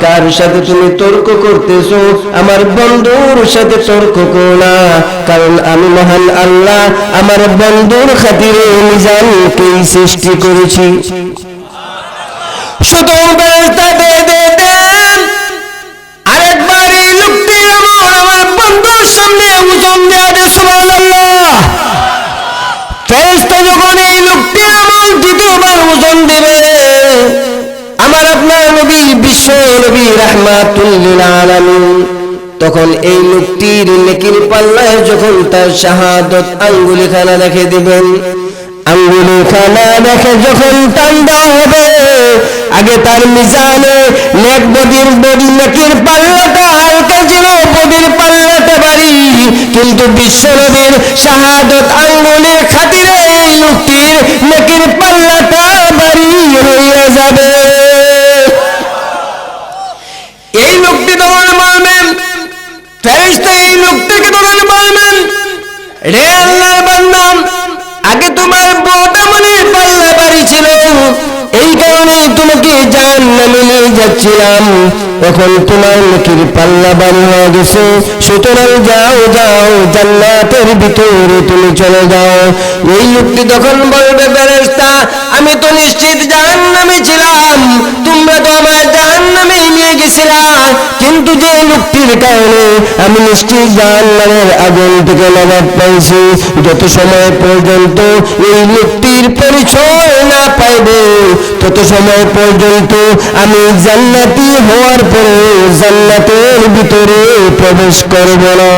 কার সাথে তুমি তর্ক করতেছো? আমার বন্ধুর সাথে তর্ক করো না, কারণ আমি মহান আল্লাহ আমার বন্ধুর খাতিরে মিজানকে সৃষ্টি করেছি। সুতরাং ফেরেশতা দেন আরেকবার এই লোকটি আমার বন্ধুর সামনে ওজন দেয়া। সুবহানাল্লাহ। ফেরেশতা যখন এই লোকটি আমল দ্বিতীয়বার ওজন দেবে, আমার আপনার নবী বিশ্ব নবী রাহমাতুল লিল আলামিন তখন এই লোকটির নেকির পাল্লায় যখন তার শাহাদত আঙ্গুলিখানা রেখে দিবেন, আঙ্গুলিখানা রেখে যখন টান দেওয়া হবে, আগে তার মিজানে নেক বডির নেকির পাল্লাটা হালকা ছিল, বডির পাল্লাটা ভারী, কিন্তু বিশ্ব নবীর শাহাদত আঙ্গুলের খাতিরে এই লোকটির নেকির পাল্লাটা ভারী হয়ে যাবে। এই লোকটি তখন বলবেন, ফেরেশতা এই লোকটিকে তখন বলবেন, রে আল্লাহর বান্দা আগে তোমার বড় মনের পাল্লা ভারী ছিল, এই কারণে তোমাকে জাহান্নামে নিয়ে যাচ্ছিলাম, এখন তোমার নেকির পাল্লা ভারী হয়ে গেছে, সুতরাং যাও জান্নাতের ভিতরে তুমি চলে যাও। এই লোকটি তখন বলবে, ফেরেশতা আমি তো নিশ্চিত জাহান্নামে ছিলাম, তোমরা তো আমার জাহান্নামে নিয়ে গেছিলা, কিন্তু যে লোকটির কারণে আমি নিশ্চিত জাহান্নামের আগুন থেকে নাজাত পাইছি, যত সময় পর্যন্ত এই লোকটির পরিচয় না পাইবে তত সময় পর্যন্ত আমি জান্নাতি হওয়ার পরে জান্নাতের ভিতরে প্রবেশ করব না।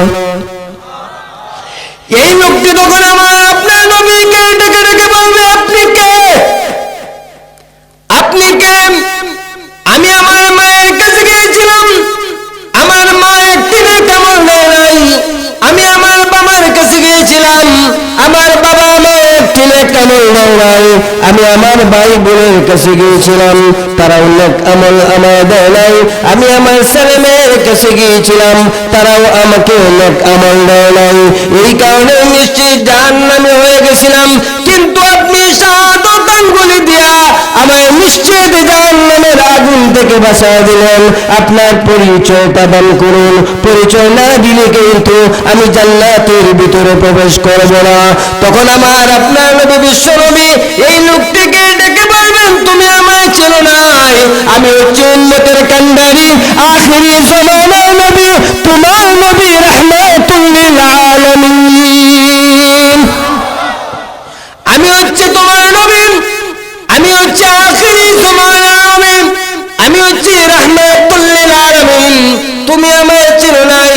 এই লোকটি তখন আমার আপনার নবীকে ডেকে ডেকে বলবে, আপনি কে? আপনি কে? আমি আমার মায়ের কাছে গিয়েছিলাম, আমার মা একটি কামড় দেয় নাই। আমি আমার বাবার কাছে গিয়েছিলাম, আমার বাবা মা একটি কামড় দেয় নাই। আমি আমার ভাই বোনের কাছে গিয়েছিলাম, তারাও নেক আমল আমার দেয় নাই। আমি আমার ছেলে মেয়ের কাছে গিয়েছিলাম, তারাও আমাকে নেক আমল দেয় নাই। এই কারণে নিশ্চিত জাহান্নামে হয়ে গেছিলাম, কিন্তু আপনি শাহাদত আঙ্গুলি দিয়া আমায় নিশ্চিত জাহান্নামের আগুন থেকে বাঁচিয়ে দিলেন। আপনার পরিচয়টা দান করুন, পরিচয় না দিলে কিন্তু আমি জান্নাতের ভিতরে প্রবেশ করব না। তখন আমার আপনার নবী বিশ্ব নবী এই লোকটিকে ডেকে বলবেন, তুমি আমায় চেনো নাই, আমি হচ্ছি উম্মতের কান্ডারি আখিরি জামানার নবী, তোমার নবী রাহমাতুল লিল আলামিন। আমি হচ্ছে তোমার নবী, আমি হচ্ছে আখিরি জামানার নবী, আমি হচ্ছে রাহমাতুল লিল আলামিন, তুমি আমায় চেনো নাই।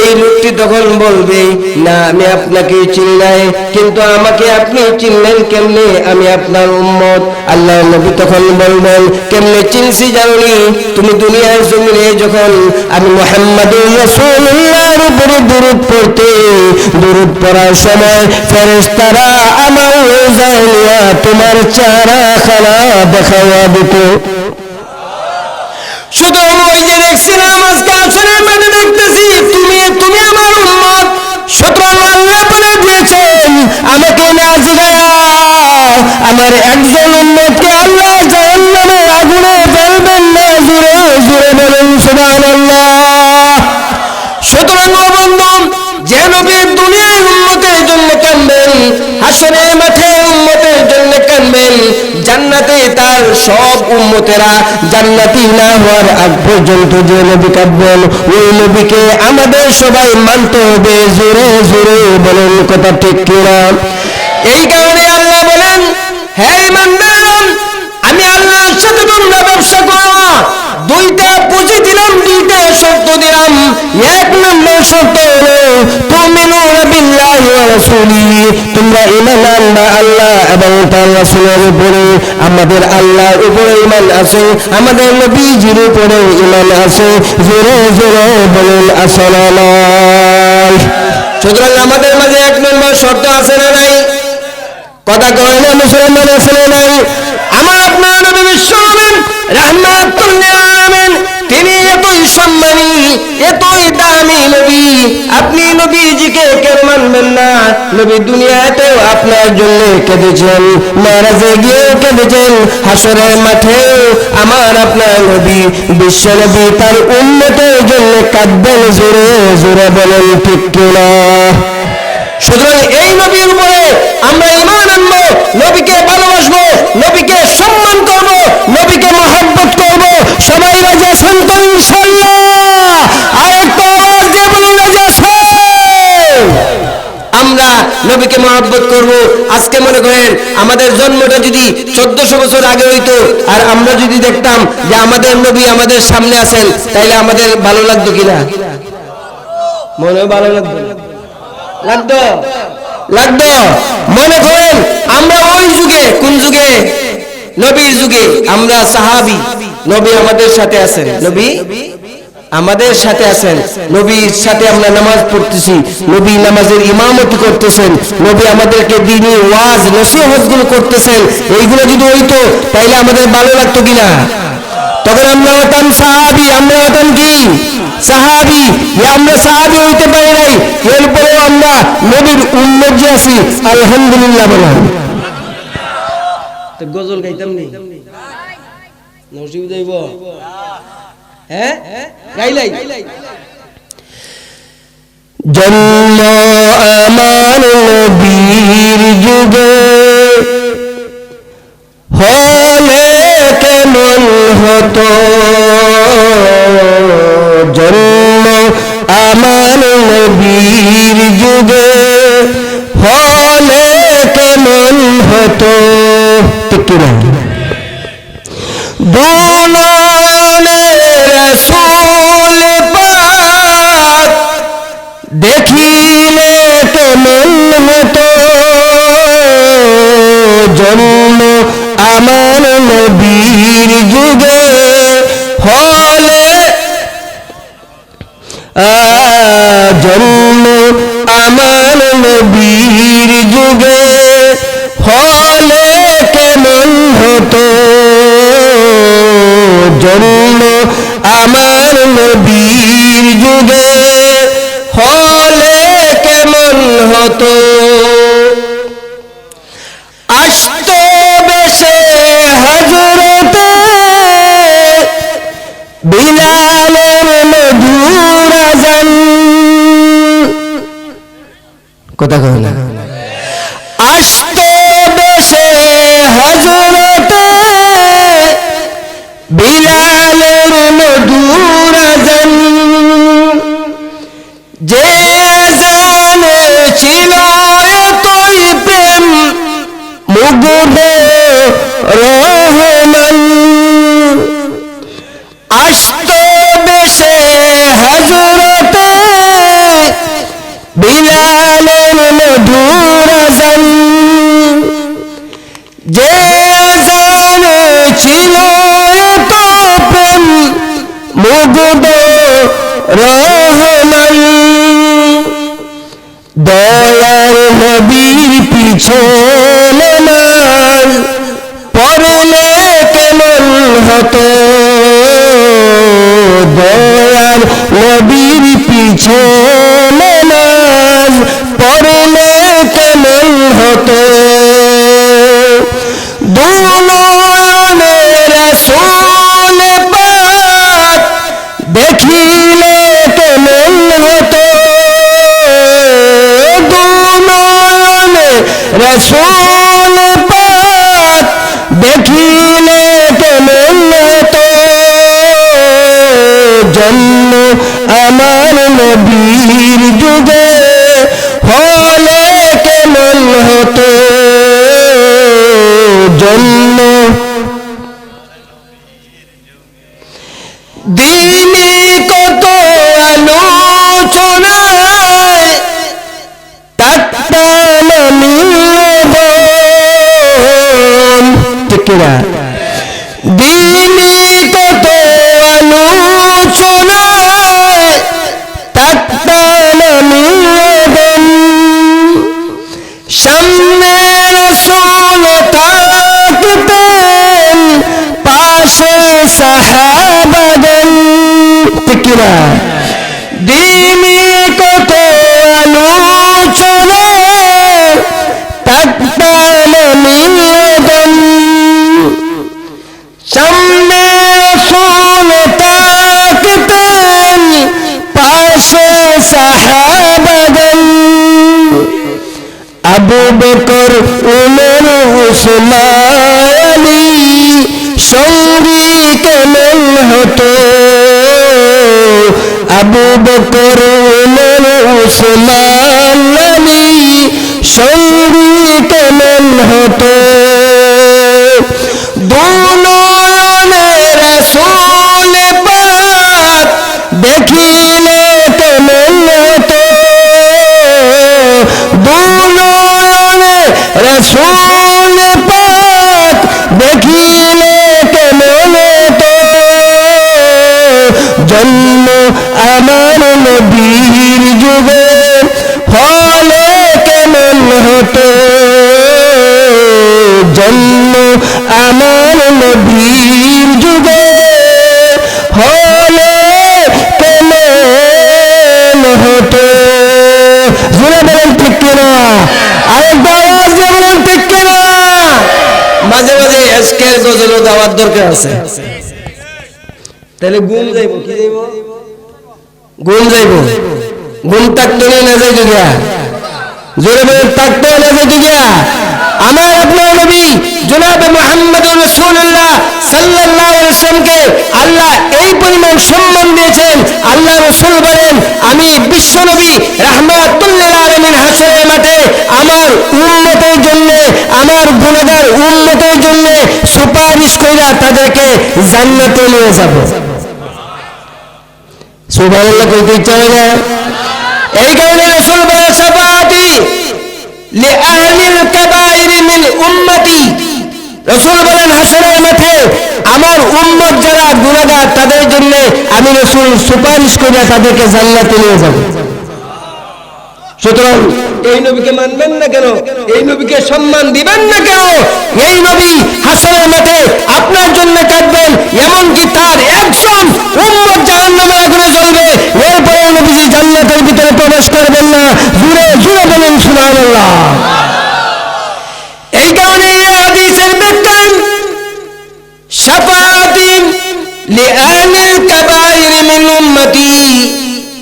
এই লোকটি তখন বলবে, না আমি আপনাকে চিনি নাই, কিন্তু আমাকে আপনি চিনলেন কেমনে? আমি আপনার উম্মত। আল্লাহ নবী তখন বলবেন, কেমনে চিনছি জানি? তুমি দুনিয়ার জমিনে যখন আমি মুহাম্মাদুর রাসূলুল্লাহর উপরে দুরূদ পড়তে, দুরূদ পড়ার সময় ফেরেশতারা আমার রোজায় নিয়ে তোমার চেহারাখানা দেখাইয়া দিত। শুধু ওই যে দেখছিলাম আজকে আসরের মাঠে দেখতেছি তুমি আমার উম্মত, সুতরাং আল্লাহ বলে দিয়েছেন আমাকে না জিগায়া আমার একজন উম্মতকে আল্লাহ জাহান্নামের আগুনে ফেলবেন না। জোরে জোরে বলুন সুবহানাল্লাহ। সুতরাং ও বন্ধু, যে নবী দুনিয়ার উম্মতের জন্য কাঁদবেন, হাসরের মাঠে উম্মতের জন্য কাঁদবেন, জান্নাতে তার সব উম্মতেরা জান্নাতি না হওয়ার আগ পর্যন্ত যে নবী কাঁদবেন, ওই নবীকে আমাদের সবাই মানতে হবে। জোরে জোরে বলুন কথা ঠিক কিনা? এই কারণে আল্লাহ বলেন, হে ইমানদারগণ, আমি আল্লাহর সাথে তোমরা ব্যবসা করো না। দুইটা পুঁজি দিলাম, দুইটা শর্ত দিলাম। এক নম্বর শর্ত হলো তুমিনুনা বিল্লাহি ওয়া রাসূলিহি তোমরা ঈমান আনবা আল্লাহ এবং তার রাসূলের উপরে। আমাদের আল্লাহর উপরে ঈমান আছে, আমাদের নবীজির উপরে ঈমান আছে। জোরে জোরে বলুন আসসালামু আলাইকুম। সুতরাং আমাদের মাঝে এক নম্বর শর্ত আছে না নাই? কথা কয় না মুসলমান, আছে না নাই? আমার আপনার নবী বিশ্বনবী রাহমাতুল লিল আলামিন, তিনি এতই সম্মানী, এতই দামি নবী, আপনি নবীজিকে কেন মানবেন না? নবী দুনিয়াতেও আপনার জন্য কেঁদেছেন, মেরাজে গিয়েও কেঁদেছেন, হাসরের মাঠেও আমার আপনার নবী বিশ্বনবী তার উম্মতের জন্য কাঁদবেন। জোরে জোরে বলেন ঠিক কিনা? সুতরাং এই নবীর উপরে আমরা ঈমান আনবো, নবীকে ভালোবাসবো, নবীকে সম্মান করব, নবীকে মহব্বত করব। সবাই রাজি আছেন তো ইনশাআল্লাহ? আরেকটু আওয়াজ দিয়ে বলুন রাজি আছেন? আমরা নবীকে মহব্বত করব। আজকে মনে করেন আমাদের জন্মটা যদি 1400 বছর আগে হইতো, আর আমরা যদি দেখতাম যে আমাদের নবী আমাদের সামনে আছেন, তাইলে আমাদের ভালো লাগতো কিনা? মনে ভালো লাগতো, লাগতো লাগতো। মনে করেন আমরা ওই যুগে, কোন যুগে? নবীর যুগে আমরা সাহাবী, নবী আমাদের সাথে আছেন, নবী আমাদের সাথে আছেন, নবীর সাথে আমরা নামাজ পড়তেছি, নবী নামাজের ইমামতি করতেছেন, নবী আমাদেরকে দ্বীনি ওয়াজ নসিহতগুলো করতেছেন। এইগুলো যদি হইতো তাইলে আমাদের ভালো লাগতো কিনা? তখন আমরা হতাম সাহাবী, আমরা হতাম কি? সাহাবী। আমরা সাহাবী হইতে পারি নাই, এরপরেও আমরা নবীর উম্মত যে আছি, আলহামদুলিল্লাহ বলেন। তো গজল গাইতাম নি? নসিব দেব? হ্যাঁ গাইলাই। জন্ম আমার নবীর যুগে হলে কেমন হতো, জন্ম আমার নবীর যুগে হলে কেমন হতো। ঠিক কিনা? দুনয়নে রাসূল পাক দেখিলে কেমন হতো, জন্ম আমার নবীর যুগে হলে, জন্ম আমার নবীর যুগে হলে কেমন হতো, জন্ম আমার নবীর যুগে হলে কেমন হতো। আসতো বেশে হযরতে বিলালের মধুর আযান, কথা কয় না? আসতো বেশে হযরতে বিলালের মধুর আযান, যে আযানে ছিল এতই প্রেম মুগ্ধ রহমান। আসতো বেশে হযরতে বিলালের মধুর আযান, যে আযানে ছিল এত প্রেম মুগ্ধ রহমান। দয়ার নবীর পিছনে নামাজ পড়লে কেমন হতো, দয়ার নবীর পিছনে নামাজ পড়লে কেমন হতো। দুনয়নে রাসূল পাক দেখিলে কেমন হতো, দুনয়নে রাসূল পাক দেখিলে কেমন হতো, জন্ম আমার নবীর যুগে হলে কেমন হতো, জন্ম দিনে কত আলোচনায় থাকতাম আমি দিনে কত আলোচনা থাকতাম আমি অদম সামনে রাসূল থাকতেন পাশে সাহাবাগণ আবু বকর উমর উসমান আলী সঙ্গী কেমন হতো আবু বকর উমর উসমান আলী সঙ্গী কেমন হতো দুনয়নে রাসূল পাক দেখিলে কেমন হতো দুনয়নে রাসূল পাক দেখিলে কেমন হতো জন্ম আমার নবীর যুগে হলে কেমন হতো জন্ম আমার নবীর যুগে হলে কেমন হতো জোরে বলেন ঠিক কিনা আরেকবার আওয়াজ দিয়ে বলেন ঠিক কিনা মাঝে মাঝে আজকের গজলও দাওয়াত দরকার আছে তাহলে ঘুম যাইব কি যাইব ঘুম যাইব ঘুম থাকতো না যাইতো গিয়া জোরে বলেন থাকতো না যাইতো গিয়া আমার আপনার নবী জনাবে মুহাম্মদুর রাসূলুল্লাহ সাল্লাল্লাহু আলাইহি ওয়াসাল্লামকে আল্লাহ এই পরিমাণ সম্মান দিয়েছেন আল্লাহ রাসূল বলেন আমি বিশ্ব নবী রাহমাতুল লিল আলামিন হাসরের মাঠে আমার উম্মতের জন্য আমার গুনাহগার উম্মতের জন্য সুপারিশ কইরা তাদেরকে জান্নাতে নিয়ে যাব সুবহানাল্লাহ কইতে চাই না এই কারণে রাসূল বলেন শাফাআতি লিআহলিল কাবাইর মিন উম্মতি রাসূল বলেন হাসরের মাঠে আমার উম্মত যারা গুনাহগার তাদের জন্য আমি রাসূল সুপারিশ করে তাদেরকে জান্নাতে নিয়ে যাব সুতরাং এই নবীকে মানবেন না কেন এই নবীকে সম্মান দিবেন না কেন এই নবী হাসরের মাঠে আপনার জন্য কাঁদবেন এমনকি তার একজন উম্মত জাহান্নামের আগুনে জ্বলবে এরপরে নবীজি জান্নাতের ভিতরে প্রবেশ করবেন না জোরে জোরে বলেন সুবহানাল্লাহ এই কারণে এই হাদিসের ব্যাখ্যা শাফাআতি লিআহলিল কাবাইর মিন উম্মতি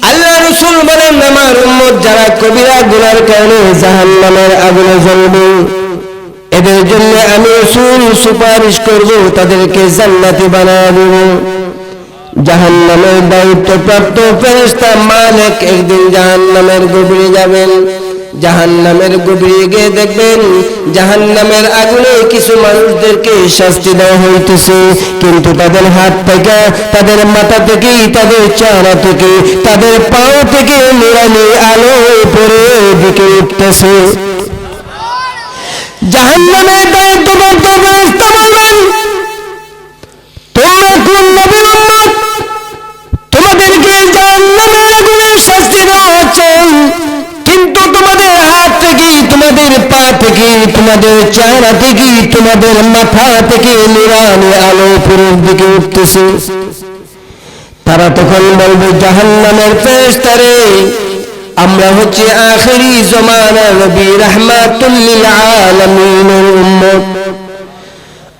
আল্লাহ রাসূল বলেন আমার উম্মত যারা কবিরা গুনার কারণে জাহান্নামের আগুনে জ্বলবে এদের জন্য আমি রাসূল সুপারিশ করব তাদেরকে জান্নাতি বানায় দেব জাহান্নামের দায়িত্বপ্রাপ্ত ফেরেশতা মালিক একদিন জাহান্নামের গভীরে যাবেন জাহান্নামের গভীরে গিয়ে দেখবেন জাহান্নামের আগুনে কিছু মানুষদেরকে শাস্তি দেওয়া হইতেছে কিন্তু তাদের হাত থেকে তাদের মাথা থেকে তাদের চেহারা থেকে তাদের পাও থেকে নুরানি আলো উপরের দিকে উঠতেছে জাহান্নামের দায়িত্বপ্রাপ্ত ফেরেশতা বলবেন তোমরা কোন নবীর উম্মত তোমাদেরকে জাহান্নামের আগুনে শাস্তি দেওয়া হচ্ছে কিন্তু তোমাদের হাত থেকে তোমাদের পা থেকে তোমাদের চেহারা থেকে তোমাদের মাথা থেকে নুরানি আলো উপরের দিকে উঠতেছে তারা তখন বলবে জাহান্নামের ফেরেশতারে আমরা হচ্ছে আখিরি জামানার নবী রাহমাতুল লিল আলামিনের উম্মত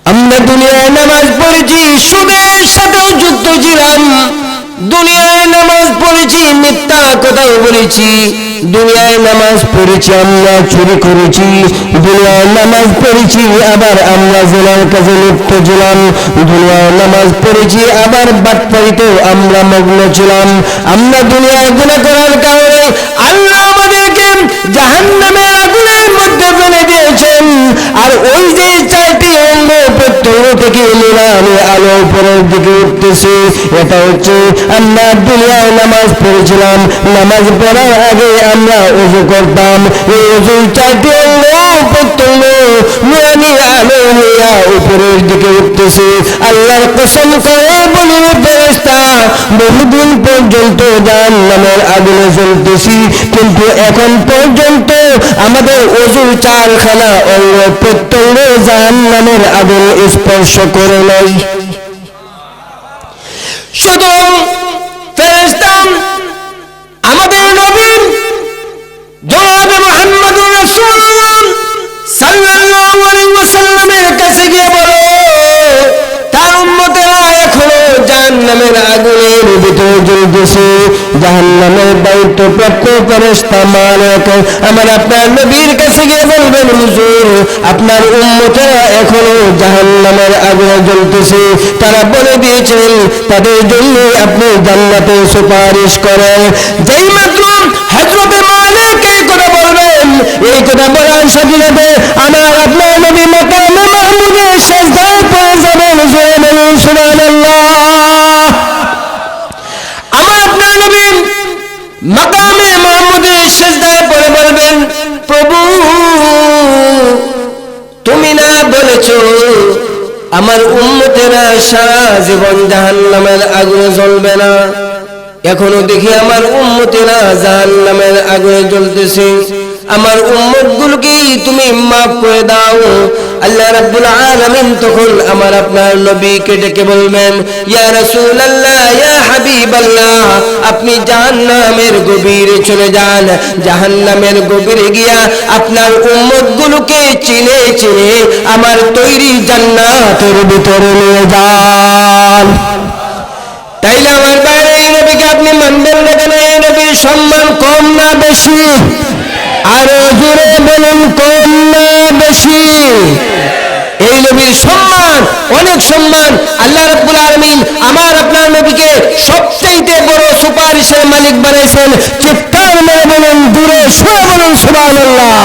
আমরা দুনিয়ায় নামাজ পড়েছি সুদের সাথেও যুক্ত ছিলাম দুনিয়ায় নামাজ পড়েছি মিথ্যা কথাও বলেছি দুনিয়ায় নামাজ পড়েছি আমরা চুরি করেছি দুনিয়ায় নামাজ পড়েছি আবার আমরা জিনার কাজে লিপ্ত ছিলাম দুনিয়ায় নামাজ পড়েছি আবার বাটপাড়িতেও আমরা মগ্ন ছিলাম আমরা দুনিয়ায় গুনাহ করার কারণে আল্লাহ আমাদেরকে জাহান্নামের আগুনের মধ্যে ফেলে দিয়েছেন আর ওই যে চারটি অঙ্গ প্রত্যঙ্গ থেকে নুরানি আলো উপরের দিকে উঠতেছে এটা হচ্ছে আমরা দুনিয়ায় নামাজ পড়েছিলাম নামাজ পড়ার আগে আমরা ওযু করতাম এই ওযুর চারটি অঙ্গ প্রত্যঙ্গ নুরানি আলো হইয়া উপরের দিকে উঠতেছে আল্লাহর কসম করে বলি ফেরেশতা বহুদিন পর্যন্ত জাহান্নামের আগুনে জ্বলতেছি কিন্তু এখন পর্যন্ত আমাদের ওযুর চারখানা অঙ্গ প্রত্যঙ্গ জাহান্নামের আগুন স্পর্শ করে নাই সুতরাং ফেরেশতা ভিতরে জ্বলতেছে। জাহান্নামের দায়িত্বপ্রাপ্ত ফেরেশতা মালিক আমার আপনার নবীর কাছে গিয়ে বলবেন, হুজুর আপনার উম্মতেরা এখনো জাহান্নামের আগুনে জ্বলতেছে, তারা বলে দিয়েছেন তাদের জন্য আপনি জান্নাতে সুপারিশ করেন। যেই মাত্র হযরতে মালিক এই কথা বলবেন, এই কথা বলার সাথে সাথে আমার আপনার নবী মাকামে মাহমুদে সিজদায় পড়ে যাবেন। সুবহানাল্লাহ। আমার আপনার নবী মাকামে মাহমুদে সিজদায় পড়ে বলবেন, প্রভু তুমি না বলেছো আমার উম্মতেরা সারা জীবন জাহান্নামের আগুনে জ্বলবে না, এখনো দেখি আমার উম্মতেরা জাহান্নামের আগুনে জ্বলতেছে, আমার উম্মতগুলোকে তুমি মাফ করে দাও। আল্লাহ রাব্বুল আলামিন তখন আমার আপনার নবীকে ডেকে বলবেন, ইয়া রাসূলুল্লাহ, ইয়া হাবিবাল্লাহ, আপনি জাহান্নামের গভীরে চলে যান, জাহান্নামের গভীরে গিয়া আপনার উম্মতগুলোকে চিনে চিনে আমার তৈরি জান্নাতের ভিতরে নিয়ে যান। তাইলে আমার বাইরে এই নবীকে আপনি মানবেন না কেন? এই নবীর সম্মান কম না বেশি? আরো জোরে বলুন, কম না বেশি? এই নবীর সম্মান অনেক সম্মান। আল্লাহ রাব্বুল আলামিন আমার আপনার নবীকে সবচেয়ে বড় সুপারিশের মালিক বানাইছেন। চিৎকার মেরে বলুন, দূরে সরে বলুন সুবহানাল্লাহ।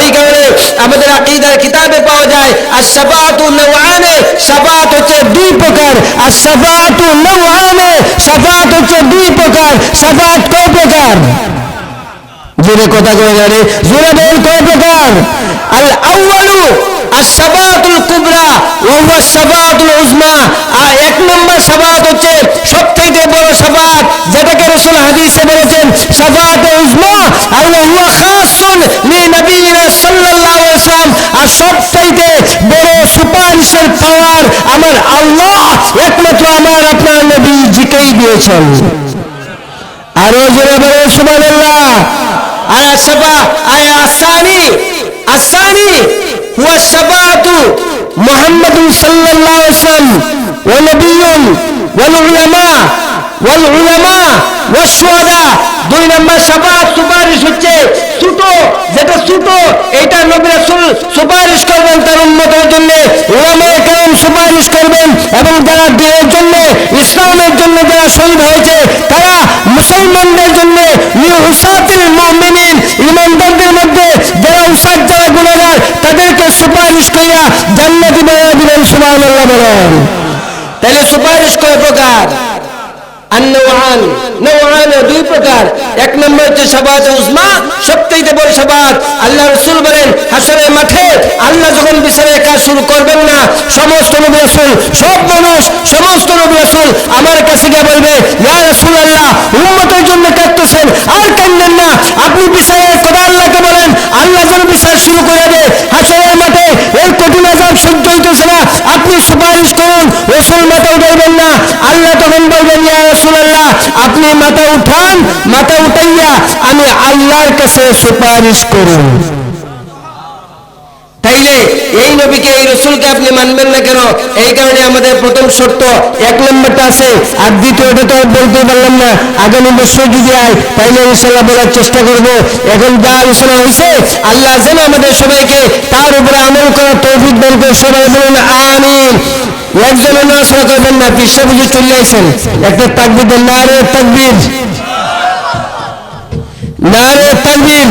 এই কারণে আমাদের আকীদার কিতাবে পাওয়া যায় আশ-শাফাআতু নাওআনে, শাফাআত হচ্ছে দুই প্রকার। আশ-শাফাআতু নাওআনে, শাফাআত হচ্ছে দুই প্রকার। শাফাআত কয় প্রকার? জোরে কথা কয় না রে, জোরে বল কয় প্রকার? আল আউয়ালু আশ-শাফাআতুল কুবরা ওয়া হুয়া আশ-শাফাআতুল উযমা। আর এক নম্বর শাফাআত হচ্ছে সবথেকে বড় শাফাআত, যেটাকে রাসূল হাদিসে বলেছেন শাফাআতে উযমা, আর ওয়া হুয়া খাসুন লিনবিয়িনা সাল্লাল্লাহু আলাইহি ওয়াসাল্লাম। আর সবথেকে বড় সুপারিশের পাওয়ার আমার আল্লাহ একমাত্র আমার আপনার নবীজিকেই দিয়েছেন। আরো জোরে বলুন সুবহানাল্লাহ। আর আসানি হুয়া শাফাআতু মুহাম্মাদুন সাল্লাল্লাহু আলাইহি ওয়াসাল্লাম ওয়া নবিয়্যুন ওয়াল উলামা ওয়াশ শুহাদা। দুই নম্বর শাফাআত সুপারিশ হচ্ছে ছোট, যেটা ছোট এটা নবী রাসূল সুপারিশ করবেন তার উম্মতের জন্য, উলামায়ে কেরাম সুপারিশ করবেন, এবং যারা দ্বীনের জন্য ইসলামের জন্য যারা শহীদ হয়েছে তারা মুসলমানদের জন্য লিউসাতিল মুমিনিন, ঈমানদারদের মধ্যে যারা উসাত যারা গুনাহগার তাদেরকে সুপারিশ কইরা জান্নাতি বানিয়ে দিবেন। সুবহানাল্লাহ বলেন। তাহলে সুপারিশ কয় প্রকার? নওআন দুই প্রকার। এক নম্বর হচ্ছে শাফাআতে উযমা, সবচেয়ে বড় শাফাআত। আল্লাহ রাসূল বলেন হাশরের মাঠে আল্লাহ যখন বিচারের কাজ শুরু করবেন না, সমস্ত নবী রাসূল, সব মানুষ, সমস্ত নবী রাসূল আমার কাছে গিয়ে বলবে, ইয়া রাসূলুল্লাহ উম্মতের জন্য কাঁদতেছেন, আর কাঁদেন না, আপনি বিচারের কথা আল্লাহকে বলেন, আল্লাহ যেন বিচার শুরু করে দেয়। হাশরের মাঠে এর কঠিন আযাব সহ্য হইতেছে না, আপনি সুপারিশ করুন। রাসূল মাথা উঠাইবেন না, আল্লাহ তখন বলবেন, ইয়া রাসূলুল্লাহ আপনি মাথা উঠান, মাথা উঠাইয়া আমি আল্লাহর কাছে সুপারিশ করুন। তাইলে এই নবীকে, এই রাসূলকে আপনি মানবেন না কেন? এই কারণে আমাদের প্রথম শর্ত এক নম্বরটা আছে, আর দ্বিতীয়টা তো বলতে পারলাম না, আগামী বছর যদি হয় তাইলে ইনশাআল্লাহ বলার চেষ্টা করব। এখন যা আলোচনা হয়েছে আল্লাহ যেন আমাদের সবাইকে তার উপরে আমল করার তৌফিক দান করে। সবাই বলুন আমিন। একজনের না আসলে করবেন না, পিসা বুঝে চলে আসেন, একটা তাকবীর দেন, নারে তাকবীর, নারে তাকবীর।